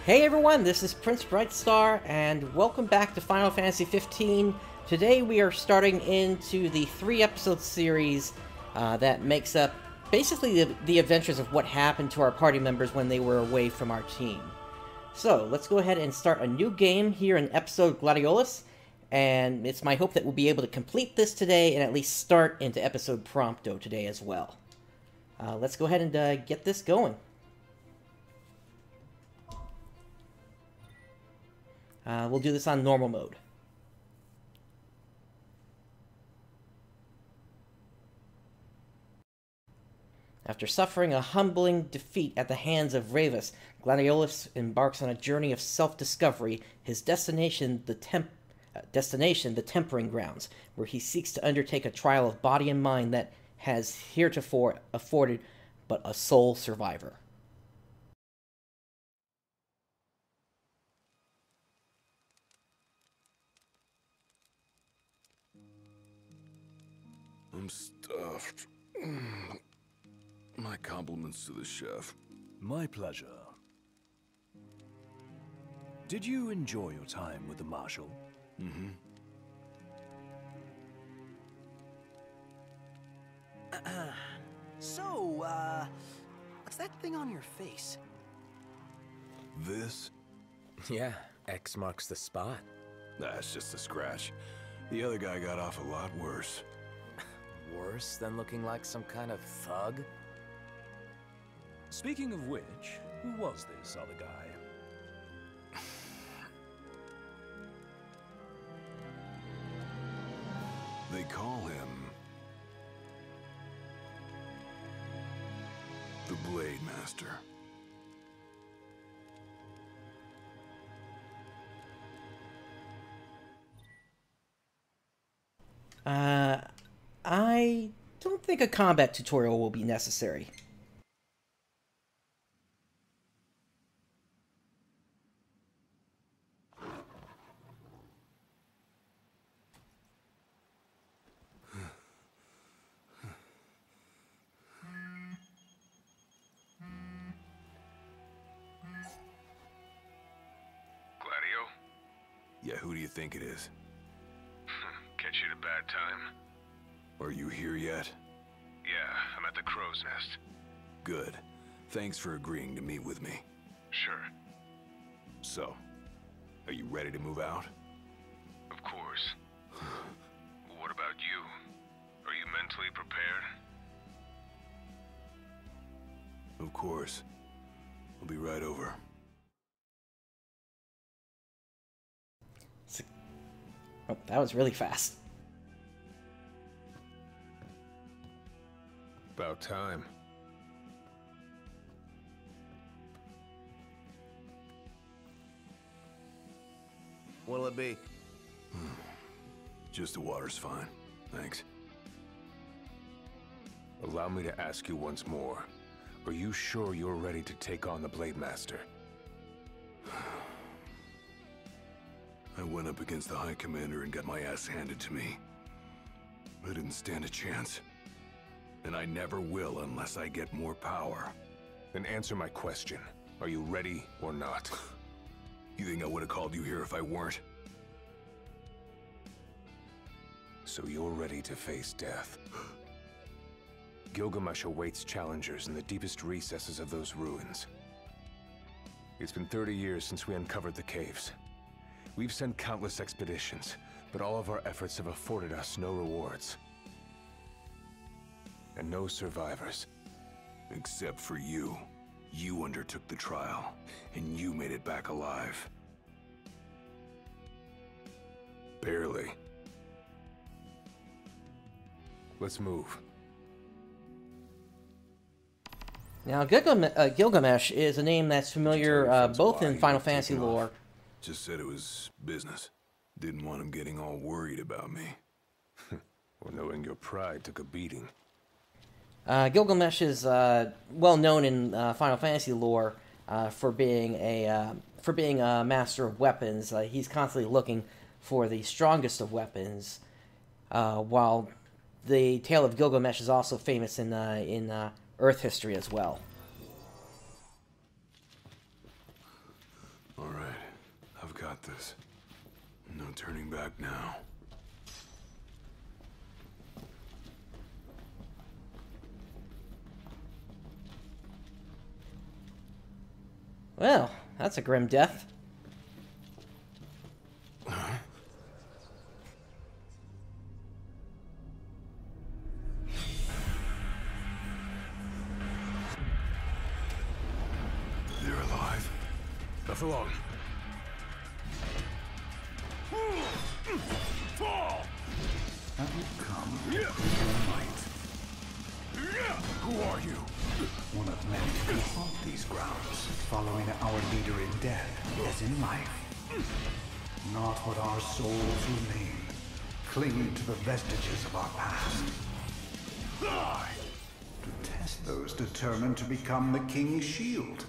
Hey everyone, this is PrinceBrightstar, and welcome back to Final Fantasy XV. Today we are starting into the 3-episode series that makes up basically the adventures of what happened to our party members when they were away from our team. So, let's go ahead and start a new game here in episode Gladiolus, and it's my hope that we'll be able to complete this today and at least start into episode Prompto today as well. Let's go ahead and get this going. We'll do this on normal mode. After suffering a humbling defeat at the hands of Ravus, Gladiolus embarks on a journey of self-discovery, his destination the Tempering Grounds, where he seeks to undertake a trial of body and mind that has heretofore afforded but a sole survivor. I'm stuffed. My compliments to the chef. My pleasure. Did you enjoy your time with the Marshal? Mm-hmm. So, what's that thing on your face? This? Yeah, X marks the spot. That's just a scratch. The other guy got off a lot worse. Worse than looking like some kind of thug? Speaking of which, who was this other guy? They call him the Blade Master. I don't think a combat tutorial will be necessary. Gladio? Yeah, who do you think it is? Catch you at a bad time? Are you here yet? Yeah, I'm at the Crow's Nest. Good. Thanks for agreeing to meet with me. Sure. So, are you ready to move out? Of course. What about you? Are you mentally prepared? Of course. I'll be right over. Oh, that was really fast. About time. What'll it be? Just the water's fine. Thanks. Allow me to ask you once more. Are you sure you're ready to take on the Blade Master? I went up against the High Commander and got my ass handed to me. I didn't stand a chance. And I never will unless I get more power. Then answer my question. Are you ready or not? You think I would have called you here if I weren't? So you're ready to face death. Gilgamesh awaits challengers in the deepest recesses of those ruins. It's been 30 years since we uncovered the caves. We've sent countless expeditions, but all of our efforts have afforded us no rewards. And no survivors. Except for you. You undertook the trial, and you made it back alive. Barely. Let's move. Now, Gilgamesh is a name that's familiar both in Final Fantasy lore. Just said it was business. Didn't want him getting all worried about me. Well, knowing your pride took a beating. Gilgamesh is well known in Final Fantasy lore for being a master of weapons. He's constantly looking for the strongest of weapons, while the tale of Gilgamesh is also famous in Earth history as well. this. No turning back now. Well, that's a grim death. They're alive. Not for long. Have you come to might? Who are you? One of many who haunt these grounds, following our leader in death as in life. Not what our souls remain, clinging to the vestiges of our past. To test those determined to become the King's shield,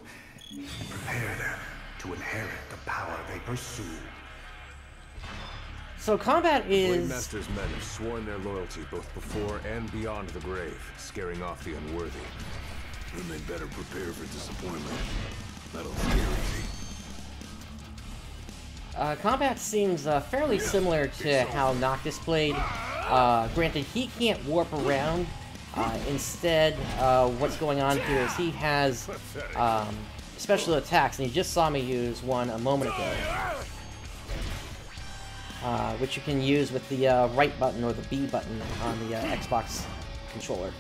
and prepare them to inherit the power they pursue. So combat Blade is... Master's men have sworn their loyalty both before and beyond the grave, scaring off the unworthy. Then they'd better prepare for disappointment. That'll scare easy. Combat seems fairly similar to how Noctis played. Granted, he can't warp around. Instead, what's going on here is he has special attacks, and you just saw me use one a moment ago. Which you can use with the right button or the B button on the Xbox controller.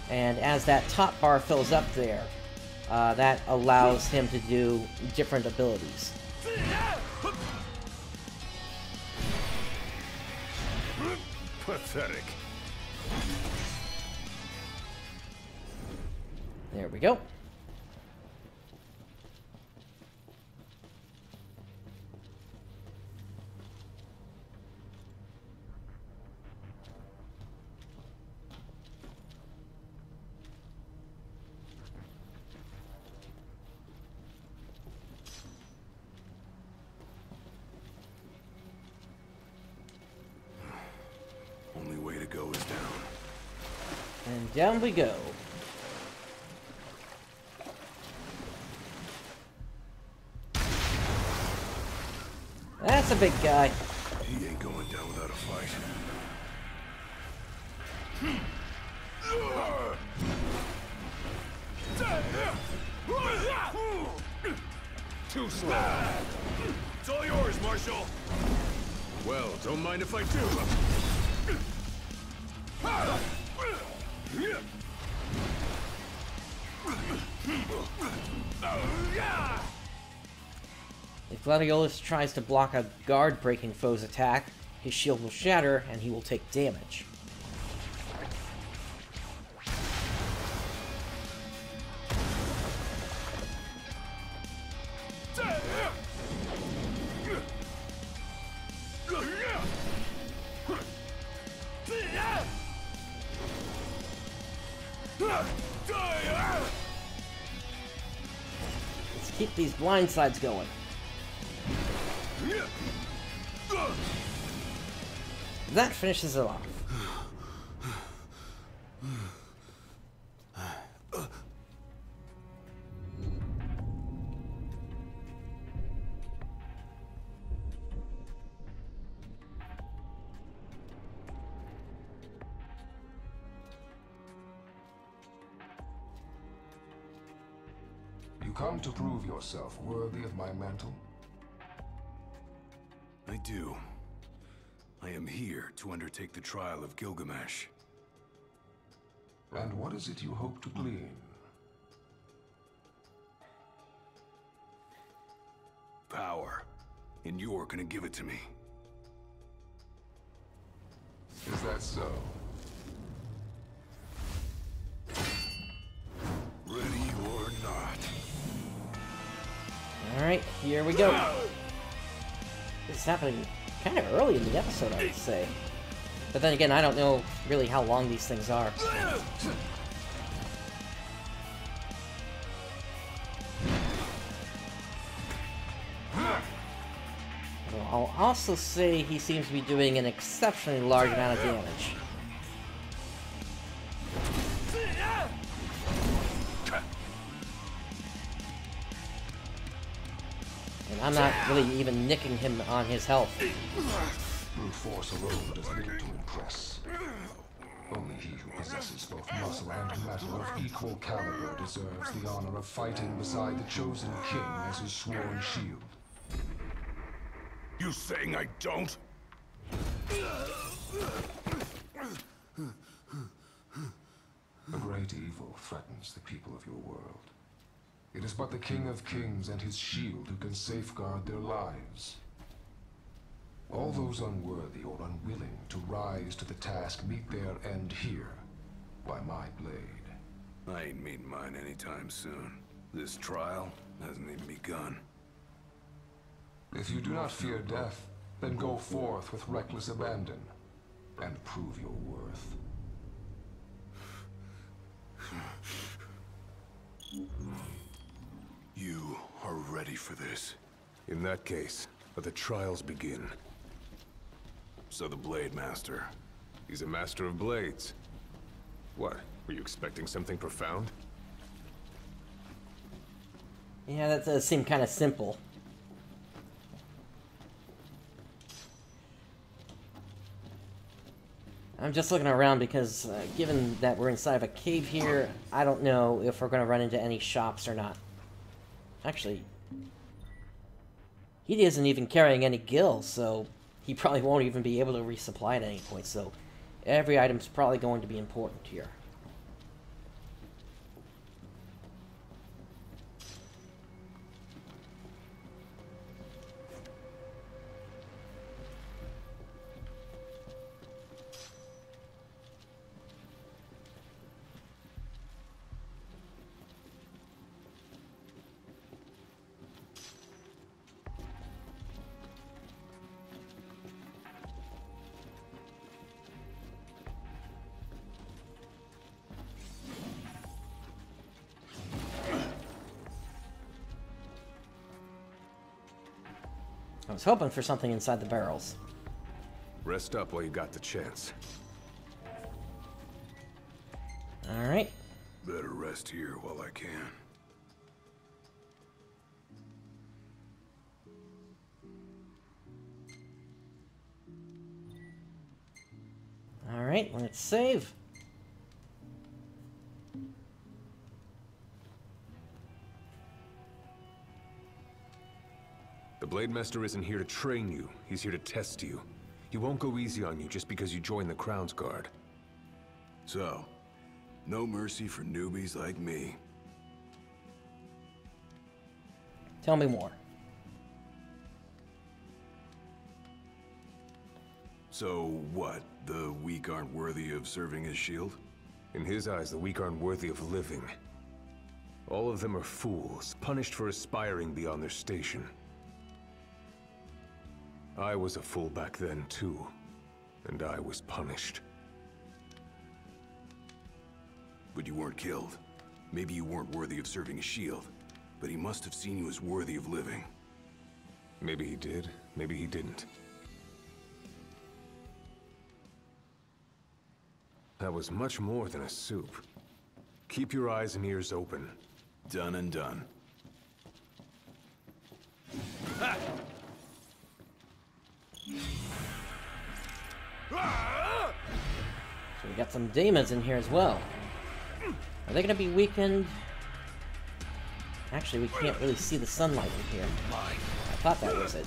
And as that top bar fills up there, that allows him to do different abilities. Pathetic. There we go. Only way to go is down. And down we go. That's a big guy. He ain't going down without a fight. Too slow. It's all yours, Marshal. Well, don't mind if I do. If Gladiolus tries to block a guard-breaking foe's attack, his shield will shatter and he will take damage. Let's keep these blind sides going. That finishes it off. You come to prove yourself worthy of my mantle? I do. I am here to undertake the trial of Gilgamesh. And what is it you hope to glean? Power. And you're gonna give it to me. Is that so? Ready or not. Alright, here we go. This is happening kind of early in the episode, I would say. But then again, I don't know really how long these things are. I'll also say he seems to be doing an exceptionally large amount of damage. I'm not really even nicking him on his health. Brute force alone does little to impress. Only he who possesses both muscle and metal of equal caliber deserves the honor of fighting beside the chosen king as his sworn shield. You saying I don't? A great evil threatens the people of your world. It is but the King of Kings and his shield who can safeguard their lives. All those unworthy or unwilling to rise to the task meet their end here, by my blade. I ain't meeting mine anytime soon. This trial hasn't even begun. If you do not fear death, then go forth with reckless abandon, and prove your worth. You are ready for this. In that case, let the trials begin. So the Blade Master. He's a master of blades. What? Were you expecting something profound? Yeah, that does seem kind of simple. I'm just looking around because, given that we're inside of a cave here, I don't know if we're going to run into any shops or not. Actually, he isn't even carrying any gills, so he probably won't even be able to resupply at any point, so every item's probably going to be important here. I was hoping for something inside the barrels. Rest up while you got the chance. Alright. Better rest here while I can. Alright, let's save. The Blade Master isn't here to train you. He's here to test you. He won't go easy on you just because you join the Crown's Guard. So, no mercy for newbies like me. Tell me more. So what? The weak aren't worthy of serving as shield? In his eyes, the weak aren't worthy of living. All of them are fools, punished for aspiring beyond their station. I was a fool back then, too. And I was punished. But you weren't killed. Maybe you weren't worthy of serving as shield, but he must have seen you as worthy of living. Maybe he did, maybe he didn't. That was much more than a soup. Keep your eyes and ears open. Done and done. Ha! So we got some demons in here as well. Are they going to be weakened? Actually, we can't really see the sunlight in here. I thought that was it.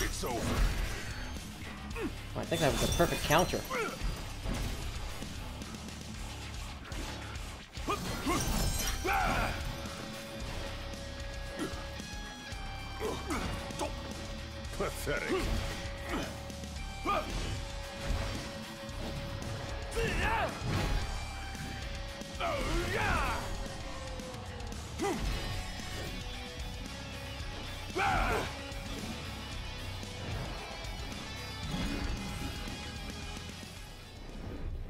It's over. Oh, I think that was a perfect counter. Pathetic.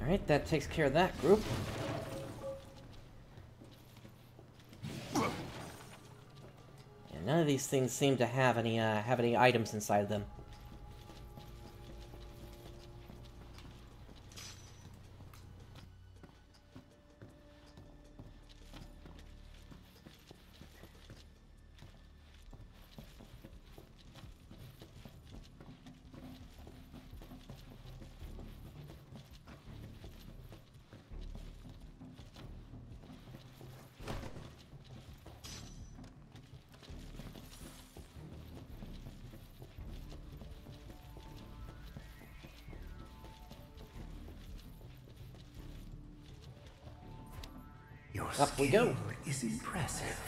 Alright, that takes care of that group. Yeah, none of these things seem to have any items inside of them. Your Up we go. skill is impressive.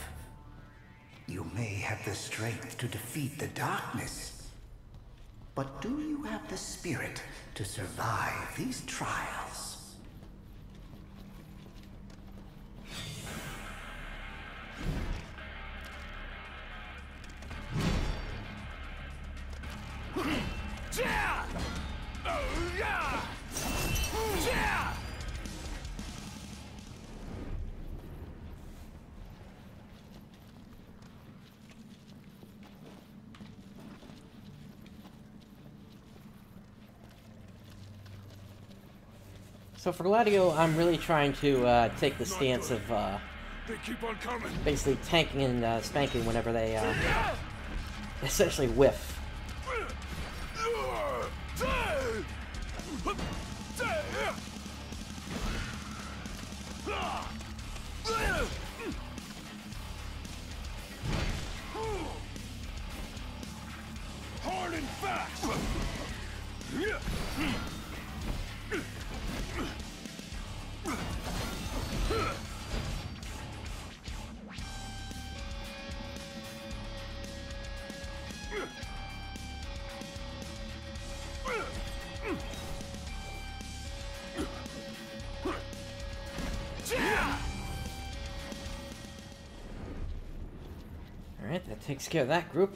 You may have the strength to defeat the darkness, but do you have the spirit to survive these trials? So for Gladio, I'm really trying to take the stance of They keep on coming. basically tanking and spanking whenever they essentially whiff. Hard and fast. Alright, that takes care of that group.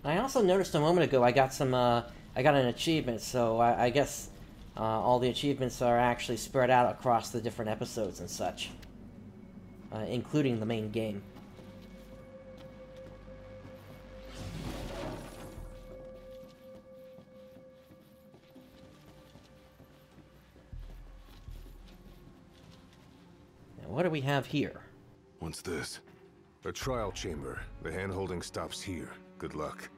I also noticed a moment ago I got some, I got an achievement, so I guess all the achievements are actually spread out across the different episodes and such, including the main game. Now, what do we have here? What's this? A trial chamber. The hand-holding stops here. Good luck.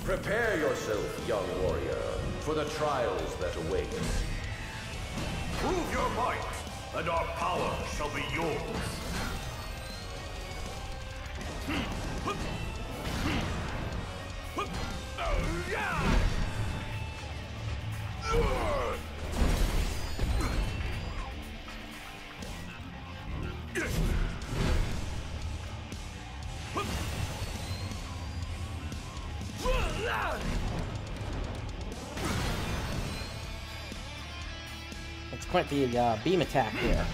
Prepare yourself, young warrior, for the trials that await. Prove your might, and our power shall be yours. That's quite the beam attack there.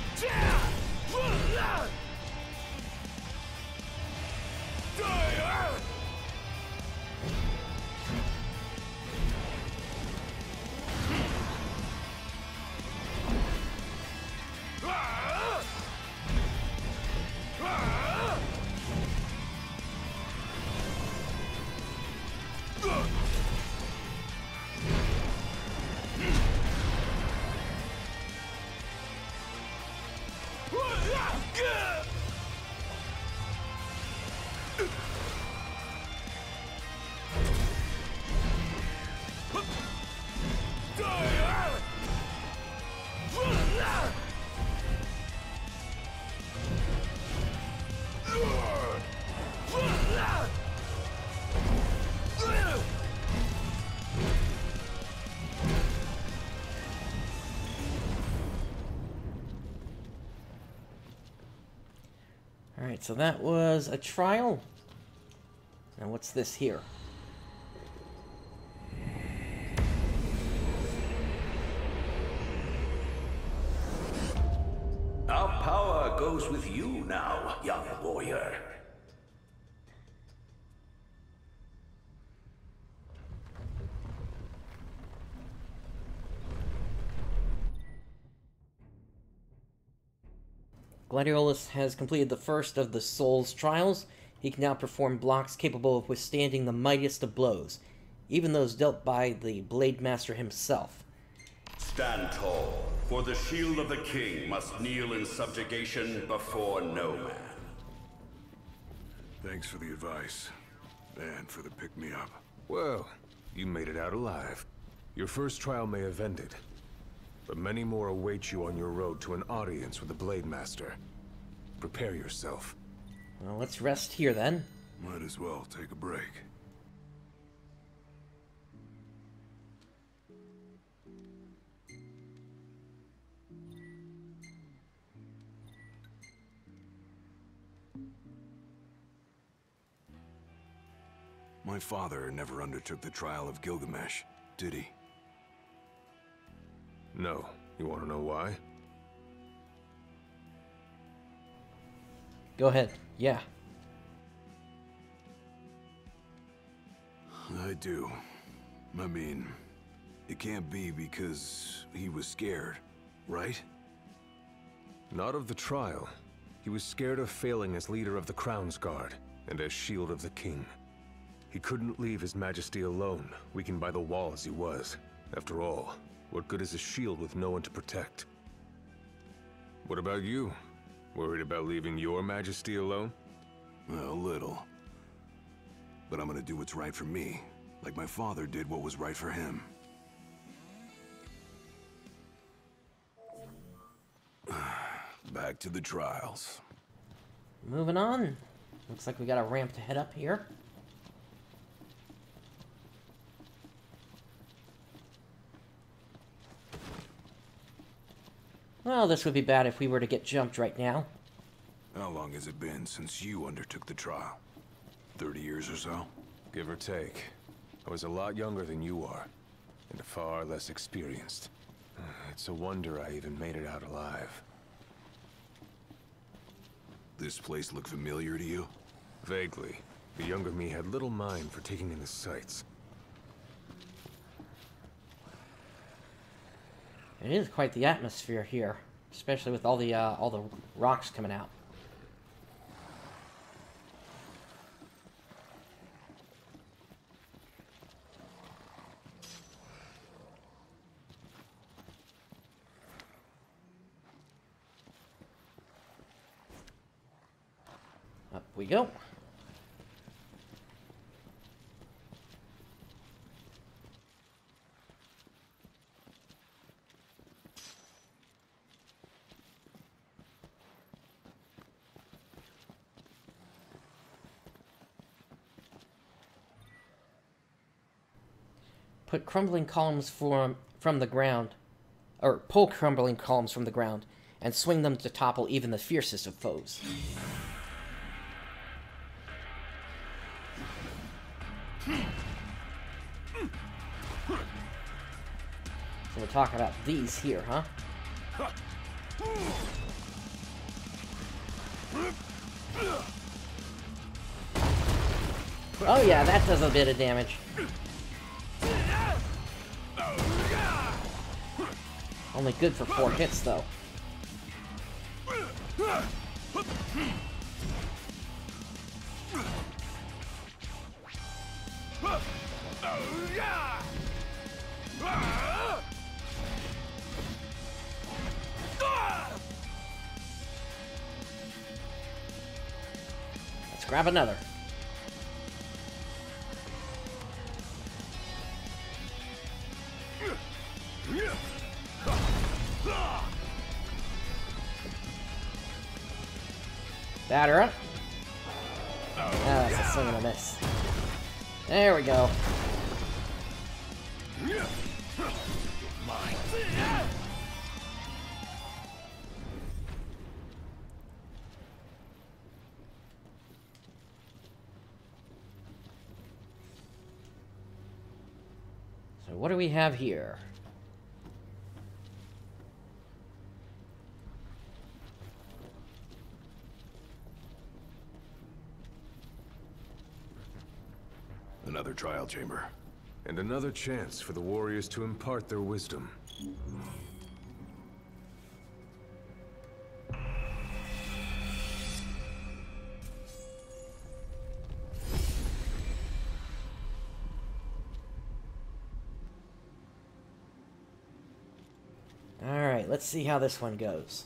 Alright, so that was a trial. Now what's this here? Our power goes with you now, young warrior. Gladiolus has completed the first of the Soul's trials. He can now perform blocks capable of withstanding the mightiest of blows, even those dealt by the Blade Master himself. Stand tall, for the shield of the king must kneel in subjugation before no man. Thanks for the advice, and for the pick-me-up. Well, you made it out alive. Your first trial may have ended, but many more await you on your road to an audience with the Blade Master. Prepare yourself. Well, let's rest here then. Might as well take a break. My father never undertook the trial of Gilgamesh, did he? No. You want to know why? Go ahead. Yeah. I do. I mean, it can't be because he was scared, right? Not of the trial. He was scared of failing as leader of the Crown's Guard, and as Shield of the King. He couldn't leave His Majesty alone, weakened by the wall as he was. After all, what good is a shield with no one to protect? What about you? Worried about leaving your Majesty alone? A little. But I'm gonna do what's right for me, like my father did what was right for him. Back to the trials. Moving on. Looks like we got a ramp to head up here. Well, this would be bad if we were to get jumped right now. How long has it been since you undertook the trial? 30 years or so? Give or take. I was a lot younger than you are, and far less experienced. It's a wonder I even made it out alive. This place look familiar to you? Vaguely. The younger me had little mind for taking in the sights. It is quite the atmosphere here, especially with all the rocks coming out. Up we go. Put crumbling columns from the ground, or pull crumbling columns from the ground, and swing them to topple even the fiercest of foes. So we're talking about these here, huh? Oh yeah, that does a bit of damage. Only good for 4 hits, though. Let's grab another. Batter up. Ah, that's a swing and a miss. There we go. So what do we have here? Another trial chamber. And another chance for the warriors to impart their wisdom. Alright, let's see how this one goes.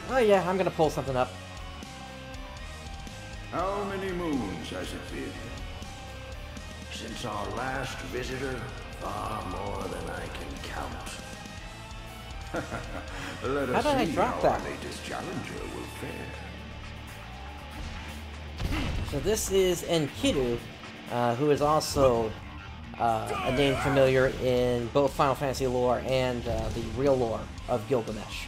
Oh yeah, I'm gonna pull something up. How many moons has it been? Since our last visitor, far more than I can count. Let us How did I see drop how that? our latest challenger will fare. So this is Enkidu, who is also a name familiar in both Final Fantasy lore and the real lore of Gilgamesh.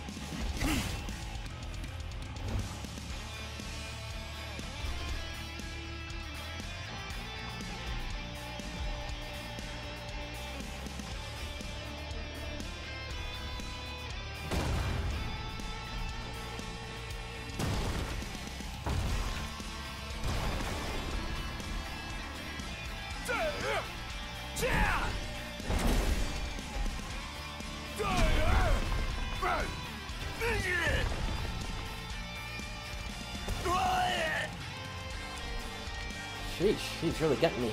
Sheesh, he's really getting me.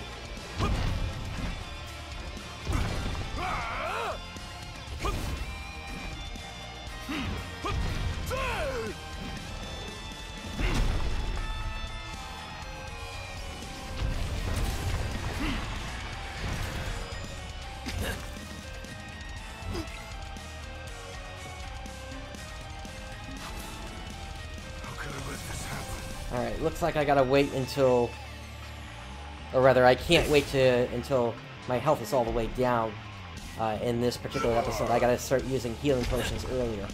Alright, looks like I gotta wait until... Or rather, I can't wait until my health is all the way down in this particular episode. I gotta start using healing potions earlier.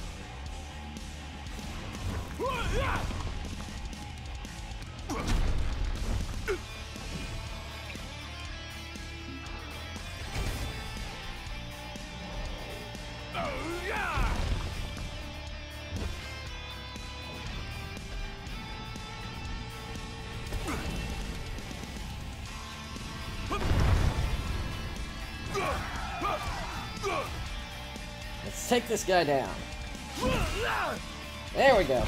Let's take this guy down. There we go.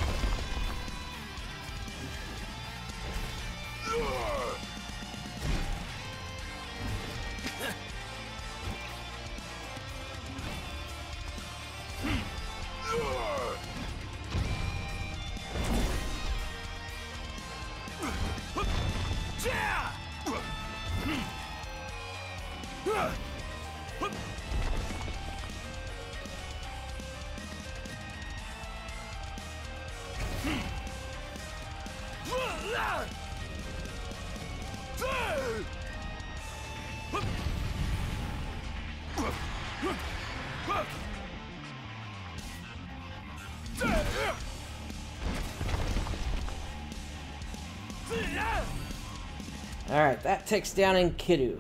Alright, that takes down Enkidu.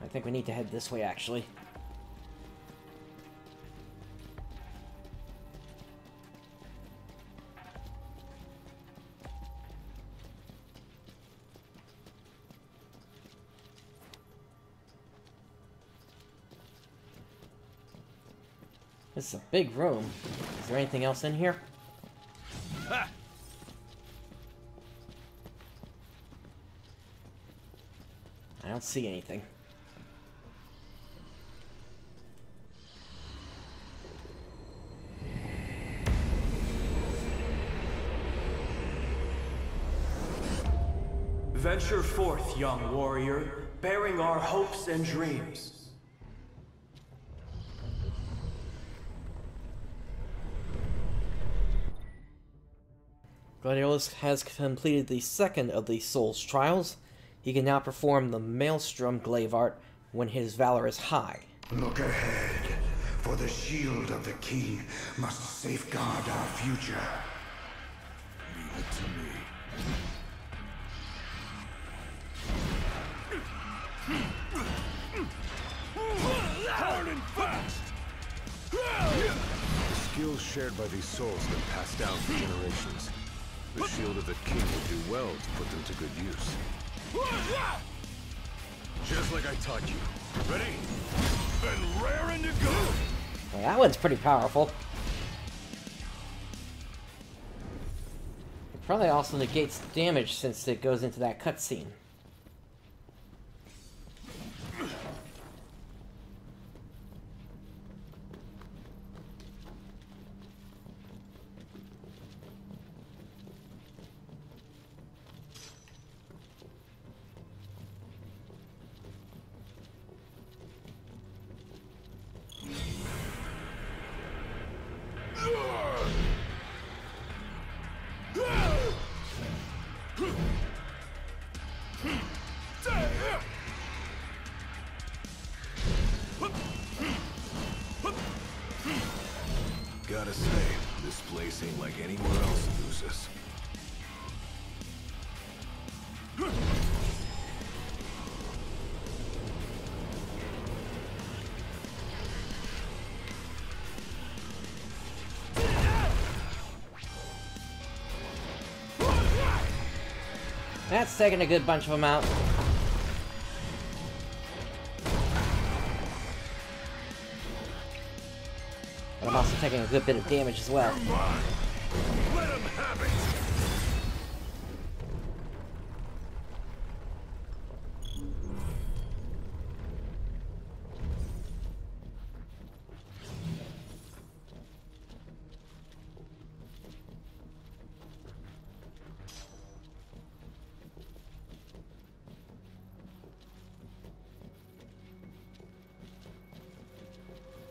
I think we need to head this way, actually. This is a big room. Is there anything else in here? I don't see anything. Venture forth, young warrior, bearing our hopes and dreams. Gladiolus has completed the second of the Soul's Trials. He can now perform the Maelstrom glaive art when his valor is high. Look ahead, for the shield of the king must safeguard our future. Leave it to me. Hard and fast! The skills shared by these souls have been passed down for generations. The shield of the king would do well to put them to good use. Just like I taught you. Ready? And raring to go! Well, that one's pretty powerful. Probably also negates damage since it goes into that cutscene. Gotta say, this place ain't like anywhere else in Lucis. That's taking a good bunch of them out. But I'm also taking a good bit of damage as well. Let him have it!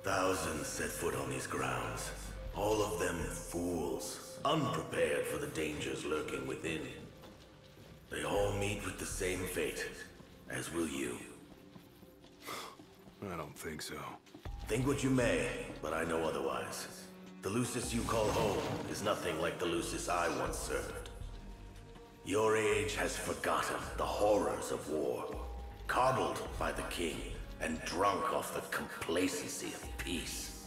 Thousands set foot on these grounds. All of them fools, unprepared for the dangers lurking within. They all meet with the same fate, as will you. I don't think so. Think what you may, but I know otherwise. The Lucis you call home is nothing like the Lucis I once served. Your age has forgotten the horrors of war, coddled by the king, and drunk off the complacency of peace.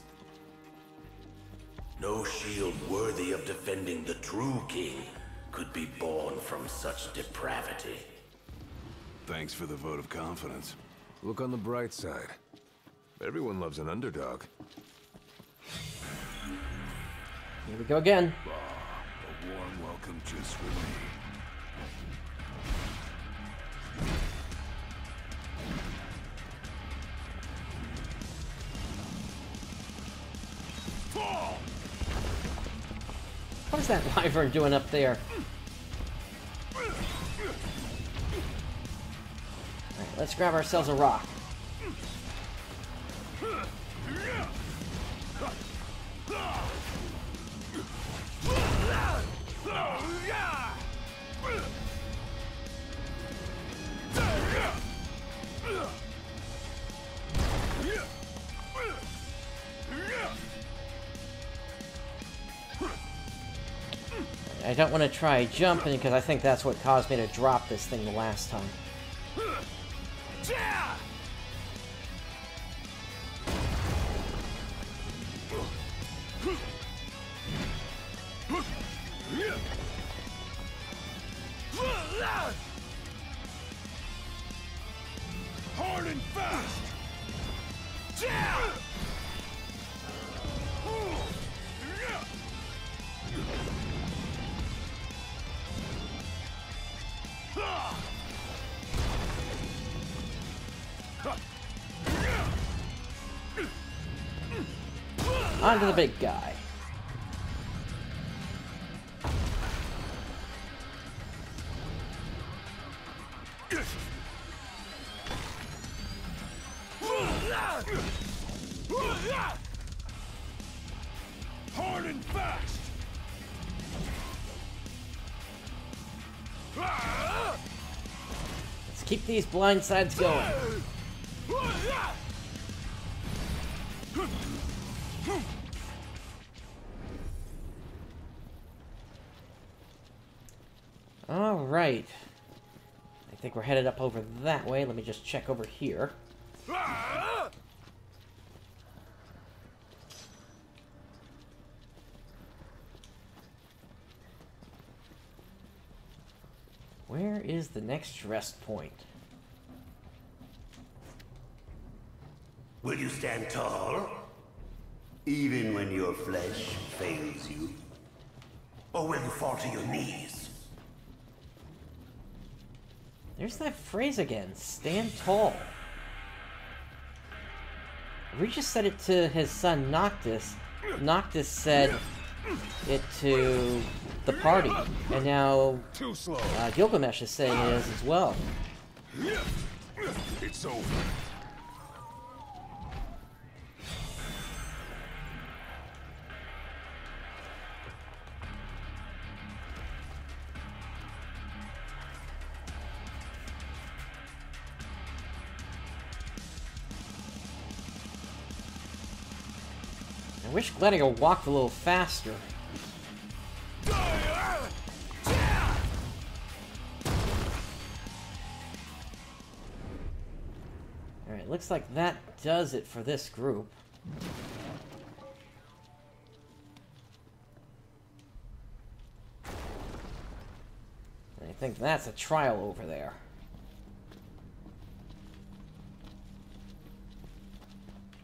No shield worthy of defending the true king could be born from such depravity. Thanks for the vote of confidence. Look on the bright side. Everyone loves an underdog. Here we go again. A warm welcome just for me. What is that wyvern doing up there? Alright, let's grab ourselves a rock. I don't want to try jumping because I think that's what caused me to drop this thing the last time. Hard and fast! On to the big guy. Hard and fast! Let's keep these blind sides going. Alright. I think we're headed up over that way. Let me just check over here. Where is the next rest point? Will you stand tall? Even when your flesh fails you? Or will you fall to your knees? There's that phrase again, stand tall. Regis said it to his son Noctis. Noctis said it to the party. And now Gilgamesh is saying it as well. It's over. I wish Gladiolus walked a little faster. Alright, looks like that does it for this group. I think that's a trial over there.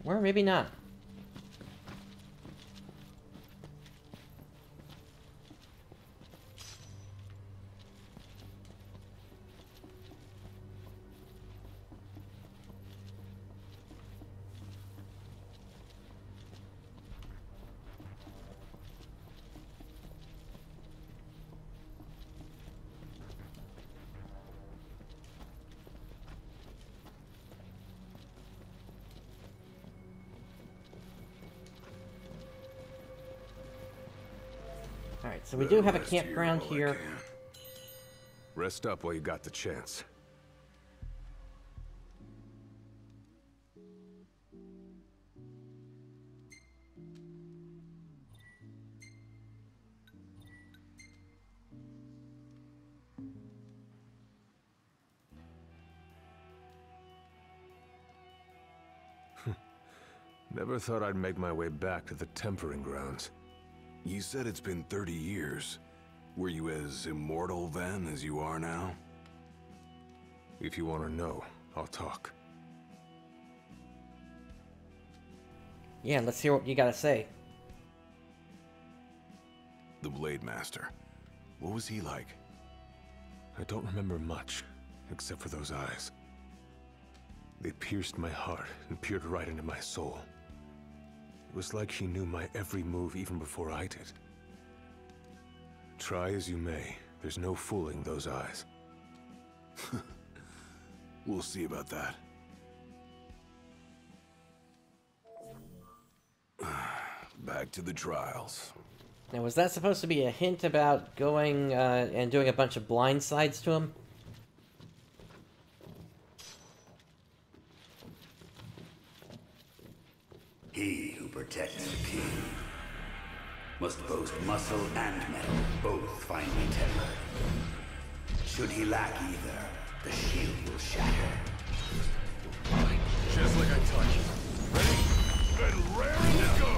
Or maybe not. Alright, so we do have a campground here. Rest up while you got the chance. Never thought I'd make my way back to the tempering grounds. You said it's been 30 years. Were you as immortal then as you are now? If you want to know, I'll talk. Yeah, let's hear what you gotta say. The Blade Master. What was he like? I don't remember much, except for those eyes. They pierced my heart and peered right into my soul. It was like she knew my every move even before I did. Try as you may, there's no fooling those eyes. We'll see about that. Back to the trials. Now, was that supposed to be a hint about going and doing a bunch of blindsides to him? He who protects the king must boast muscle and metal, both finely tempered. Should he lack either, the shield will shatter. Fine, just like I taught you. Ready and raring to go!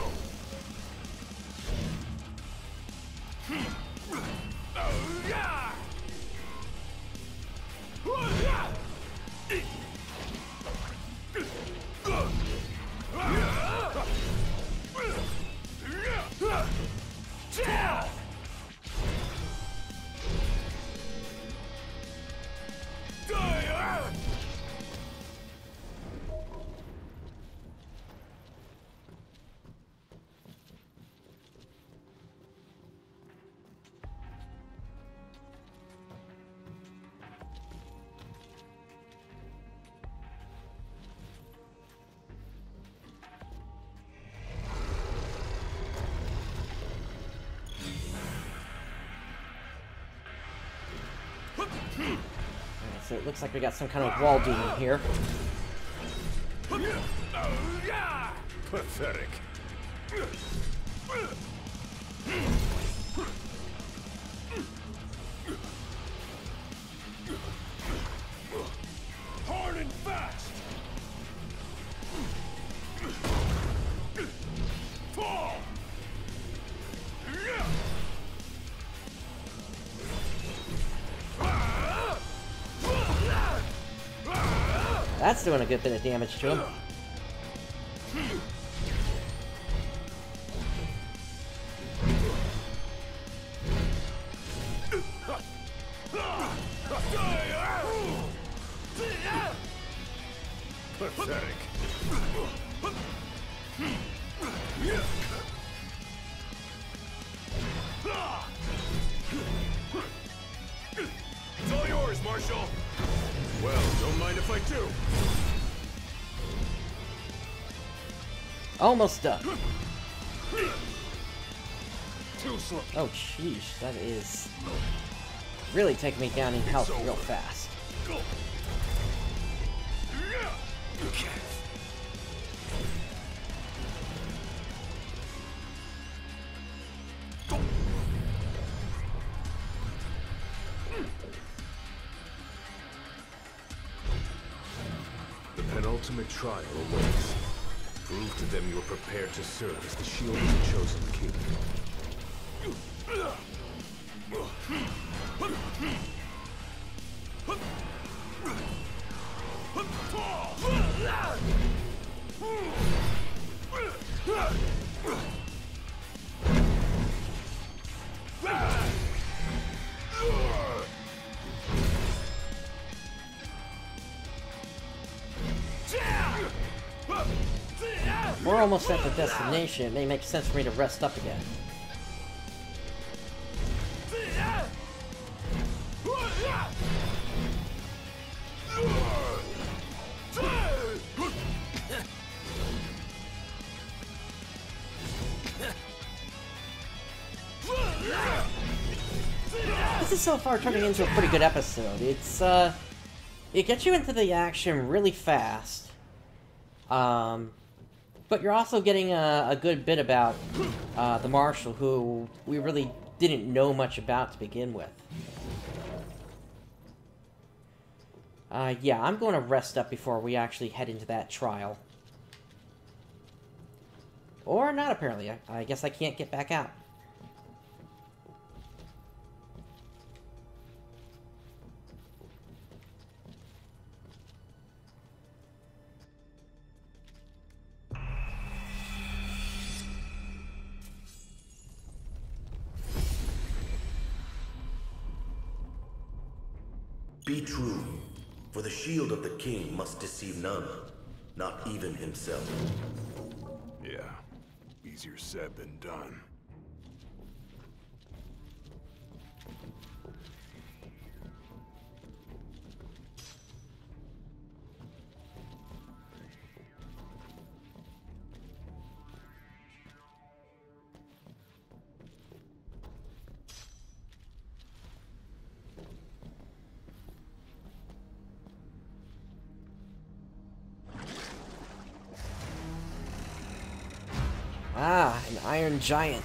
So it looks like we got some kind of wall demon here. Pathetic. Hard and fast! Fall! That's doing a good bit of damage to him. if I do. Almost done. Too slow. Oh, sheesh, that is really taking me down in health real fast. The penultimate trial awaits. Prove to them you are prepared to serve as the shield of the chosen king. We're almost at the destination. It may make sense for me to rest up again. This is so far turning into a pretty good episode. It's, it gets you into the action really fast. But you're also getting a good bit about the Marshal, who we really didn't know much about to begin with. Yeah, I'm going to rest up before we actually head into that trial. Or not, apparently. I guess I can't get back out. Be true, for the shield of the king must deceive none, not even himself. Yeah, easier said than done. Ah, an iron giant.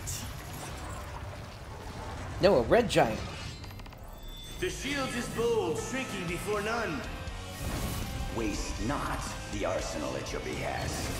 No, a red giant. The shield is bold, shrinking before none. Waste not the arsenal at your behest.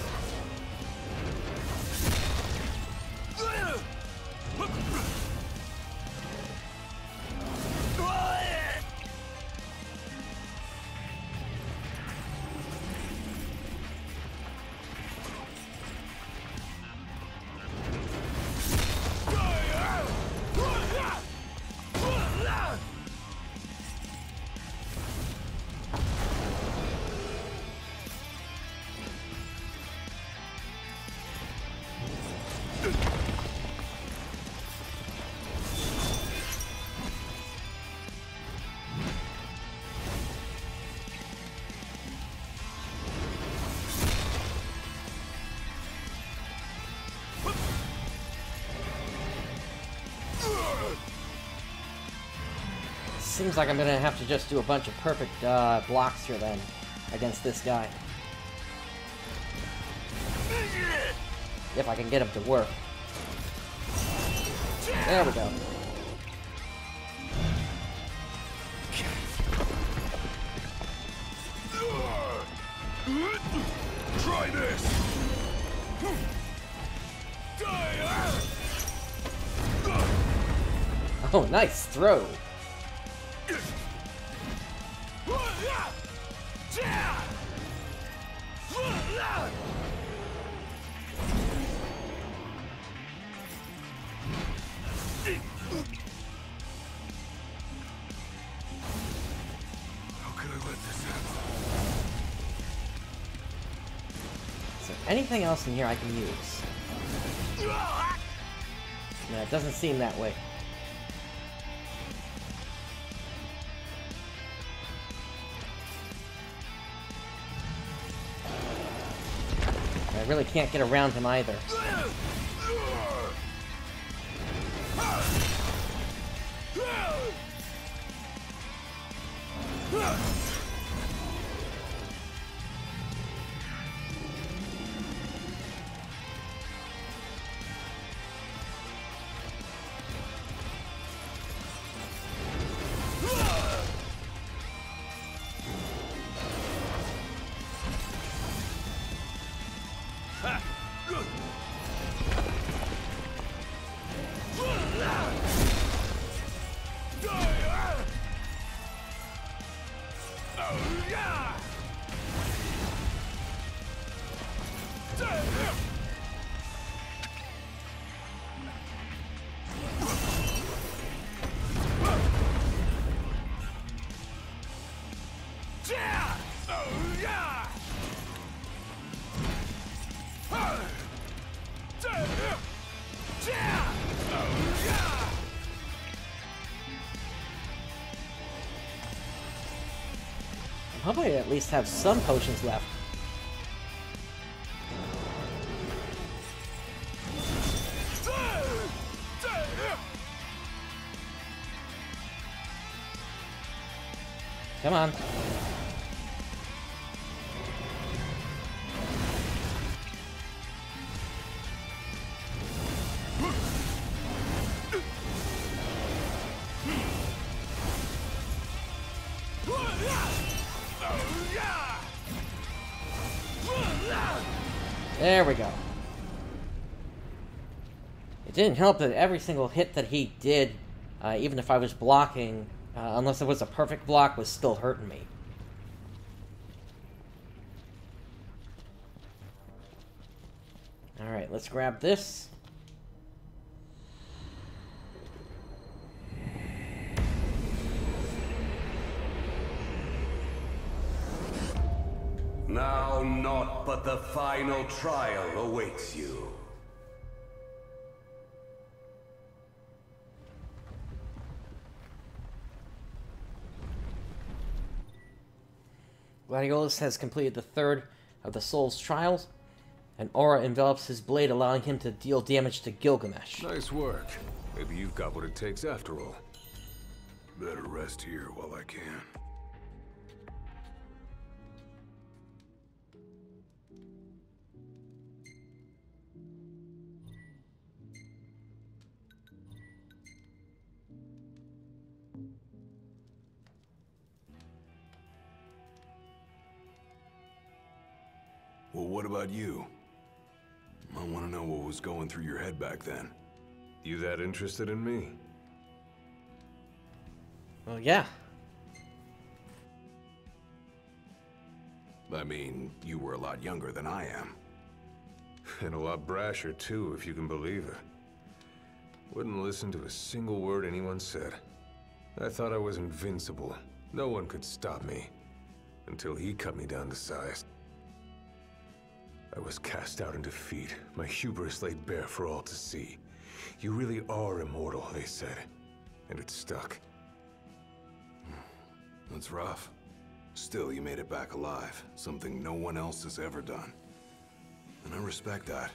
Seems like I'm gonna have to just do a bunch of perfect blocks here then against this guy. If I can get him to work. There we go. Try this. Oh, nice throw. Is there anything else in here I can use? No, it doesn't seem that way. I really can't get around him either. I hope I at least have some potions left. Come on. There we go. It didn't help that every single hit that he did, even if I was blocking, unless it was a perfect block, was still hurting me. Alright, let's grab this. Now naught but the final trial awaits you. Gladiolus has completed the third of the Soul's trials. An aura envelops his blade, allowing him to deal damage to Gilgamesh. Nice work. Maybe you've got what it takes after all. Better rest here while I can. Well, what about you? I want to know what was going through your head back then. You that interested in me? Well, yeah. I mean, you were a lot younger than I am. And a lot brasher, too, if you can believe it. Wouldn't listen to a single word anyone said. I thought I was invincible. No one could stop me. Until he cut me down to size. I was cast out in defeat, my hubris laid bare for all to see. You really are immortal, they said. And it stuck. That's rough. Still, you made it back alive. Something no one else has ever done. And I respect that.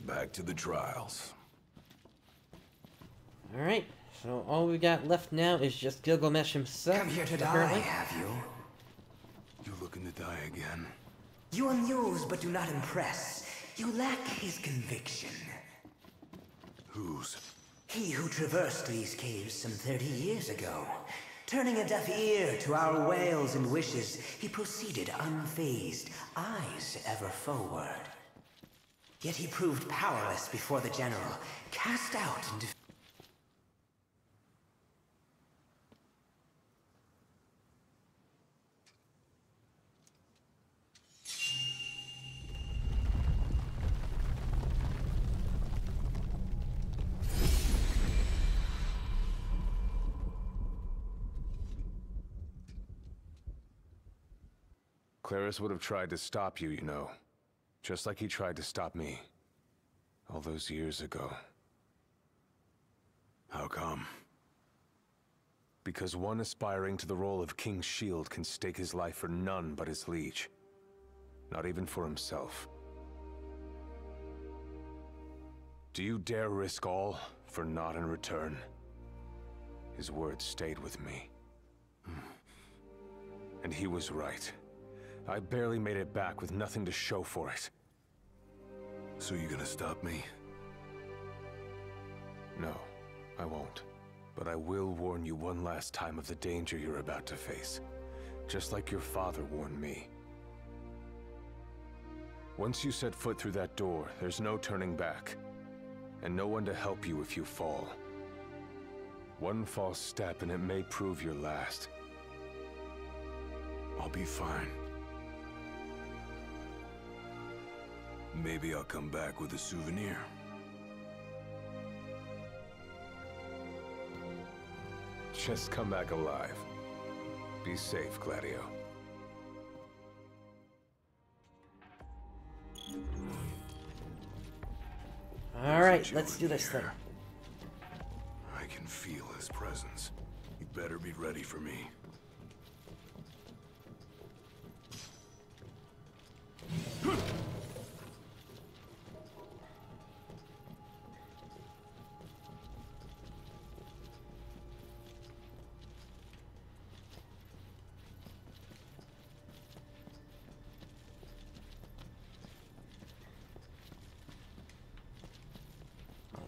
Back to the trials. Alright, so all we got left now is just Gilgamesh himself. Come here to apparently. die, have you? You looking to die again? You amuse but do not impress. You lack his conviction. Whose? He who traversed these caves some 30 years ago. Turning a deaf ear to our wails and wishes, he proceeded unfazed, eyes ever forward. Yet he proved powerless before the general, cast out and defeated. Claris would have tried to stop you, you know. Just like he tried to stop me. All those years ago. How come? Because one aspiring to the role of King's Shield can stake his life for none but his liege. Not even for himself. Do you dare risk all for naught in return? His words stayed with me. And he was right. I barely made it back with nothing to show for it. So you gonna stop me? No, I won't. But I will warn you one last time of the danger you're about to face. Just like your father warned me. Once you set foot through that door, there's no turning back. And no one to help you if you fall. One false step and it may prove your last. I'll be fine. Maybe I'll come back with a souvenir. Just come back alive. Be safe, Gladio. Alright, let's do this thing. I can feel his presence. You better be ready for me.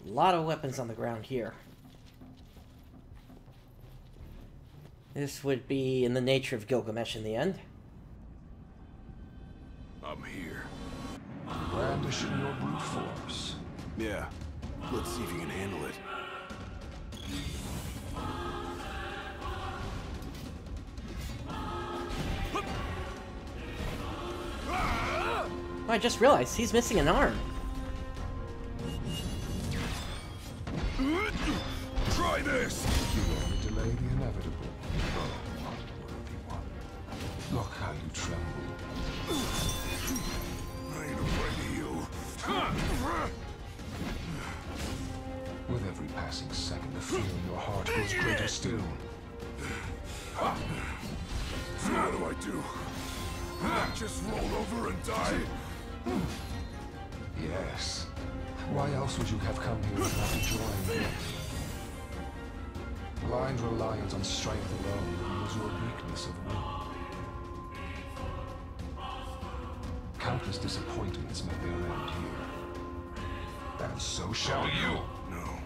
A lot of weapons on the ground here. This would be in the nature of Gilgamesh in the end. I'm here. Brandishing your brute force. Yeah. Let's see if you can handle it. Oh, I just realized he's missing an arm. Try this! You only delay the inevitable. Oh, unworthy one. Look how you tremble. I ain't afraid of you. With every passing second, the fear in your heart grows greater still. So what do I do? Just roll over and die? Yes. Why else would you have come here if not to join? Blind reliance on strength alone reveals your weakness of will. Countless disappointments met their end here. And so shall you. No.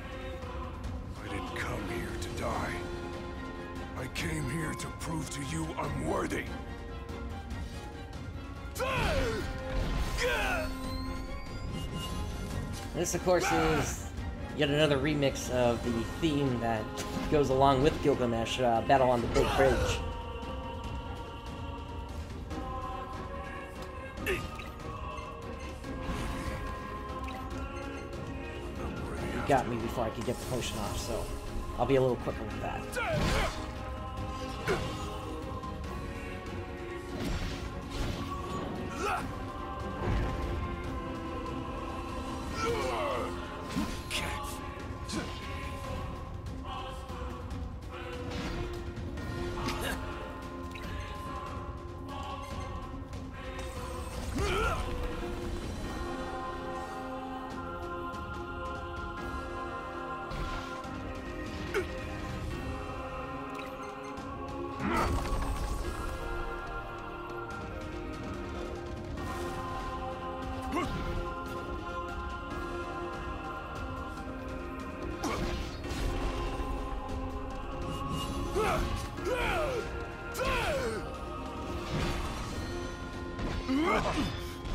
I didn't come here to die. I came here to prove to you I'm worthy. This, of course, is yet another remix of the theme that goes along with Gilgamesh, Battle on the Big Bridge. You got me before I could get the potion off, so I'll be a little quicker with that.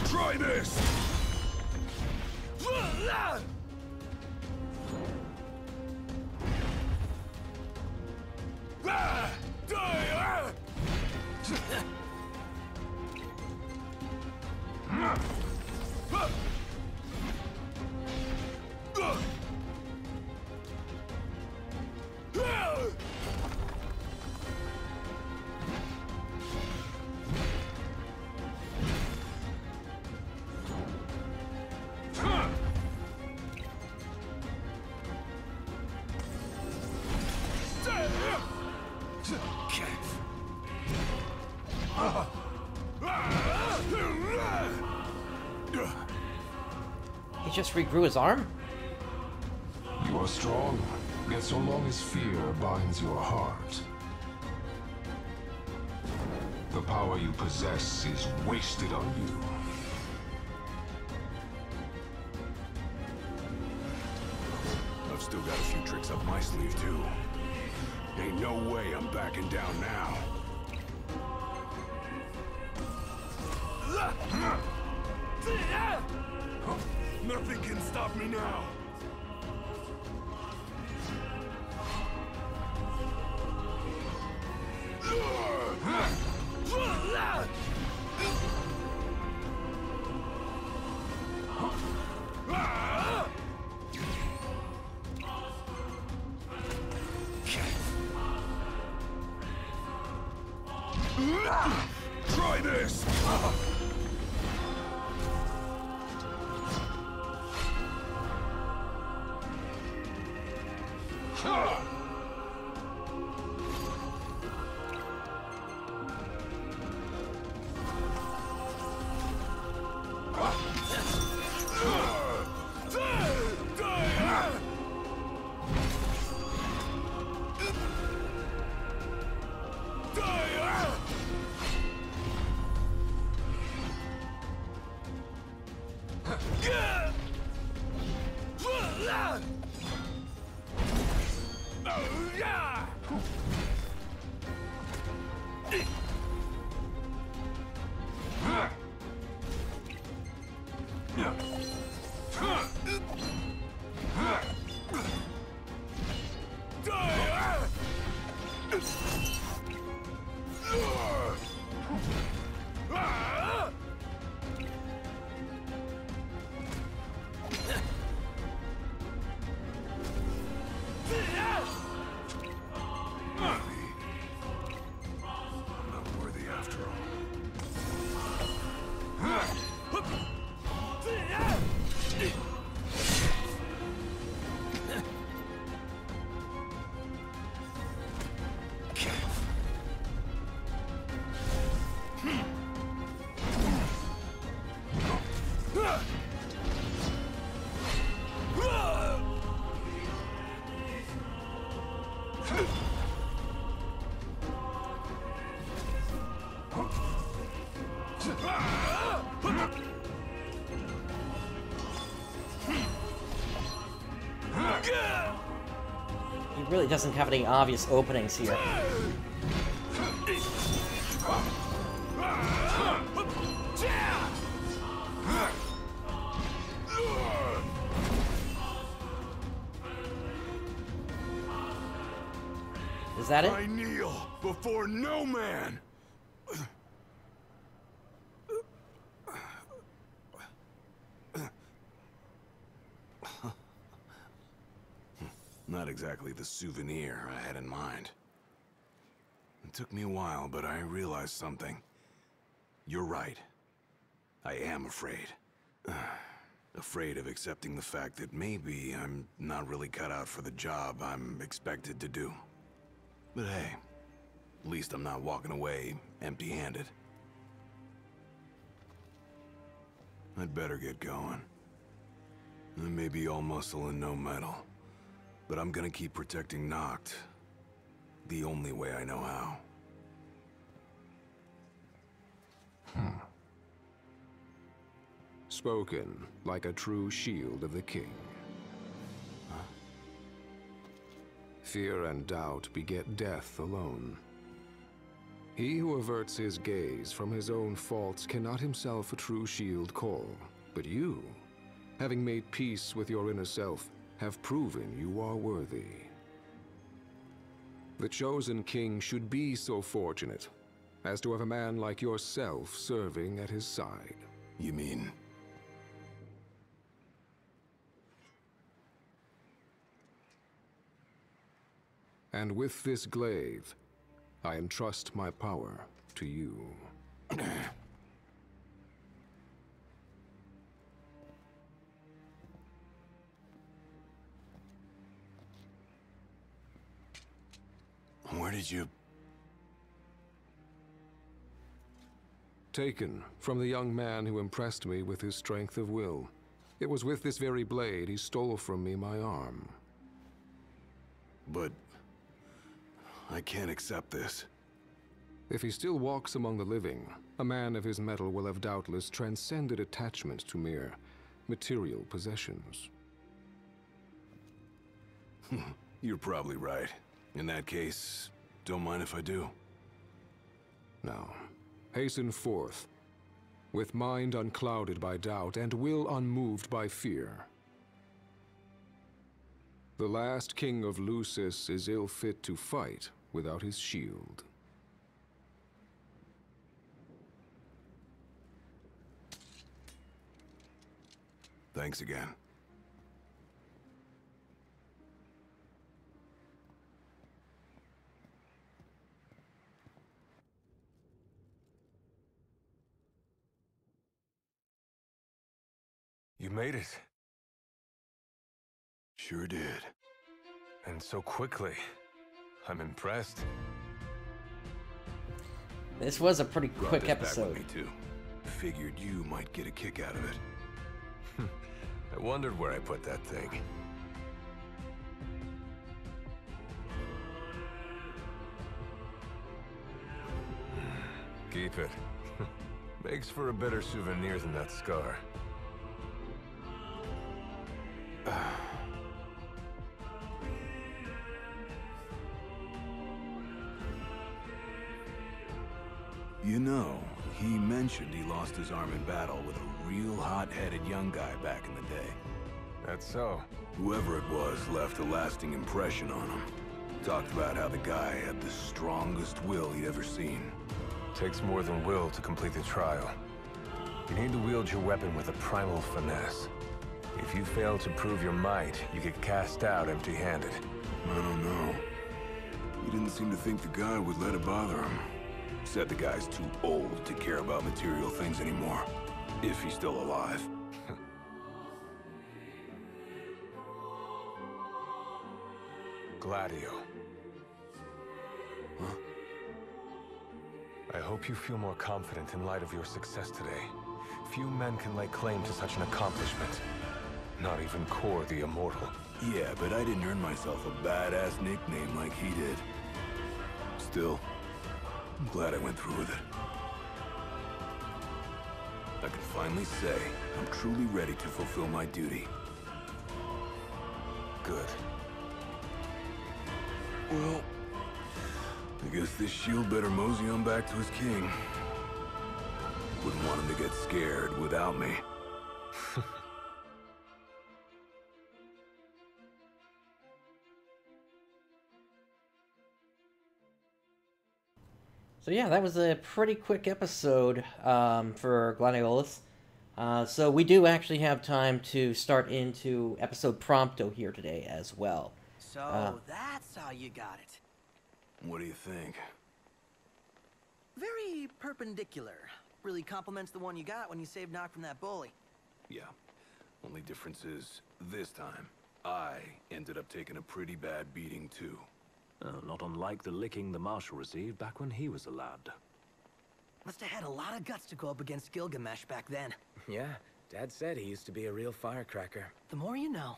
Try this! just regrew his arm? You are strong, yet so long as fear binds your heart, the power you possess is wasted on you. I've still got a few tricks up my sleeve, too. Ain't no way I'm backing down now. Nothing can stop me now. Try this! He really doesn't have any obvious openings here. Is that it? I kneel before no man! Not exactly the souvenir I had in mind. It took me a while, but I realized something. You're right. I am afraid. Afraid of accepting the fact that maybe I'm not really cut out for the job I'm expected to do. But hey, at least I'm not walking away empty-handed. I'd better get going. I may be all muscle and no metal, but I'm gonna keep protecting Noct the only way I know how. Spoken like a true shield of the king. Huh? Fear and doubt beget death alone. He who averts his gaze from his own faults cannot himself a true shield call. But you, having made peace with your inner self, have proven you are worthy. The chosen king should be so fortunate as to have a man like yourself serving at his side. You mean? And with this glaive, I entrust my power to you. Where did you... Taken from the young man who impressed me with his strength of will. It was with this very blade he stole from me my arm. But I can't accept this. If he still walks among the living, a man of his mettle will have doubtless transcended attachment to mere material possessions. You're probably right. In that case, don't mind if I do. Now, hasten forth, with mind unclouded by doubt and will unmoved by fear. The last king of Lucis is ill fit to fight without his shield. Thanks again. You made it. Sure did. And so quickly. I'm impressed. This was a pretty Brought quick this back episode. with me too. Figured you might get a kick out of it. I wondered where I put that thing. Keep it. Makes for a better souvenir than that scar. You know, he mentioned he lost his arm in battle with a real hot-headed young guy back in the day. That's so. Whoever it was left a lasting impression on him. Talked about how the guy had the strongest will he'd ever seen. Takes more than will to complete the trial. You need to wield your weapon with a primal finesse. If you fail to prove your might, you get cast out empty-handed. I don't know. He didn't seem to think the guy would let it bother him. Said the guy's too old to care about material things anymore. If he's still alive. Gladio. Huh? I hope you feel more confident in light of your success today. Few men can lay claim to such an accomplishment. Not even Kor the Immortal. Yeah, but I didn't earn myself a badass nickname like he did. Still, I'm glad I went through with it. I can finally say I'm truly ready to fulfill my duty. Good. Well, I guess this shield better mosey on back to his king. Wouldn't want him to get scared without me. So yeah, that was a pretty quick episode for Gladiolus. So we do actually have time to start into episode Prompto here today as well. So that's how you got it. What do you think? Very perpendicular. Really complements the one you got when you saved Nock from that bully. Yeah. Only difference is, this time, I ended up taking a pretty bad beating too. Not unlike the licking the Marshal received back when he was a lad. Must have had a lot of guts to go up against Gilgamesh back then. Yeah, Dad said he used to be a real firecracker. The more you know.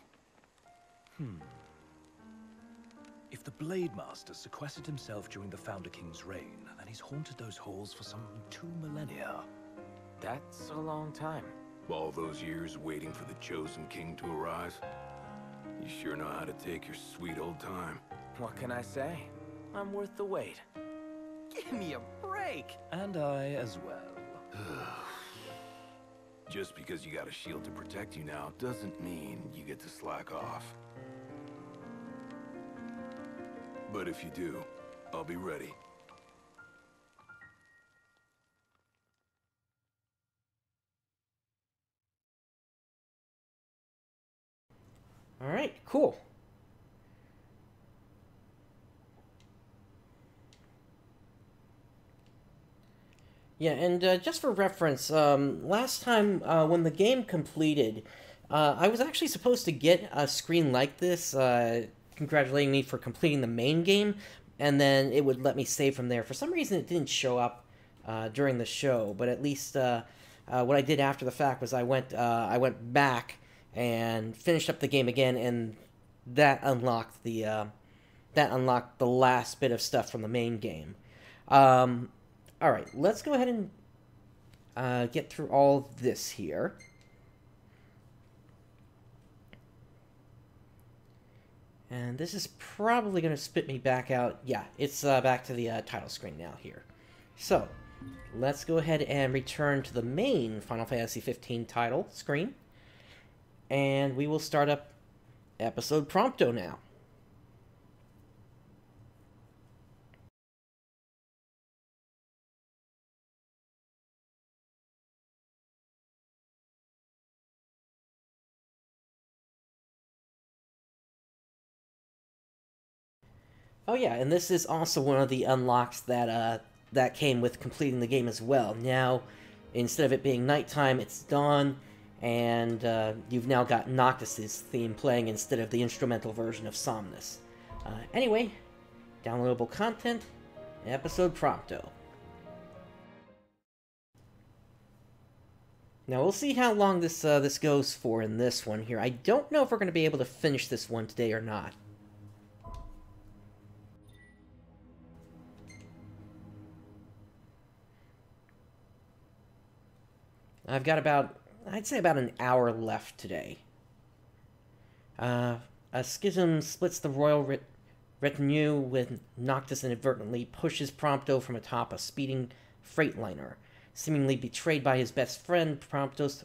If the Blade Master sequestered himself during the Founder King's reign, then he's haunted those halls for some 2 millennia. That's a long time. All those years waiting for the chosen king to arise. You sure know how to take your sweet old time. What can I say? I'm worth the wait. Give me a break! And I as well. Just because you got a shield to protect you now doesn't mean you get to slack off. But if you do, I'll be ready. All right, cool. Yeah, and just for reference, last time when the game completed, I was actually supposed to get a screen like this, congratulating me for completing the main game, and then it would let me save from there. For some reason, it didn't show up during the show, but at least what I did after the fact was I went back and finished up the game again, and that unlocked the last bit of stuff from the main game. All right, let's go ahead and get through all this here. And this is probably going to spit me back out. Yeah, it's back to the title screen now here. So, let's go ahead and return to the main Final Fantasy 15 title screen. And we will start up episode Prompto now. Oh yeah, and this is also one of the unlocks that that came with completing the game as well. Now, instead of it being nighttime, it's dawn, and you've now got Noctis's theme playing instead of the instrumental version of Somnus. Anyway, downloadable content, episode Prompto. Now we'll see how long this this goes for in this one here. I don't know if we're going to be able to finish this one today or not. I've got about, I'd say about an hour left today. A schism splits the royal retinue when Noctis inadvertently pushes Prompto from atop a speeding freightliner. Seemingly betrayed by his best friend, Prompto's...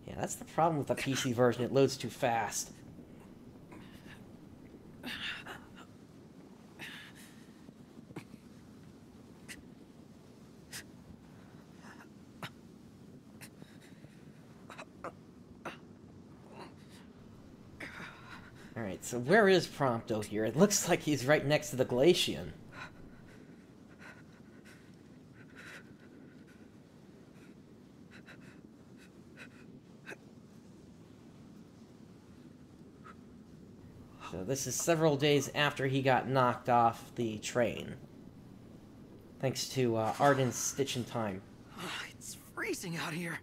Yeah, that's the problem with the PC version. It loads too fast. Alright, so where is Prompto here? It looks like he's right next to the Glacian. So this is several days after he got knocked off the train. Thanks to Arden's Stitch in Time. It's freezing out here.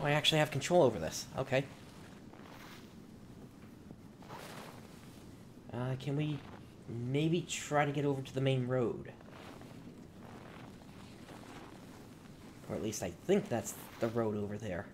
Oh, I actually have control over this. Okay. Can we maybe try to get over to the main road? Or at least I think that's the road over there.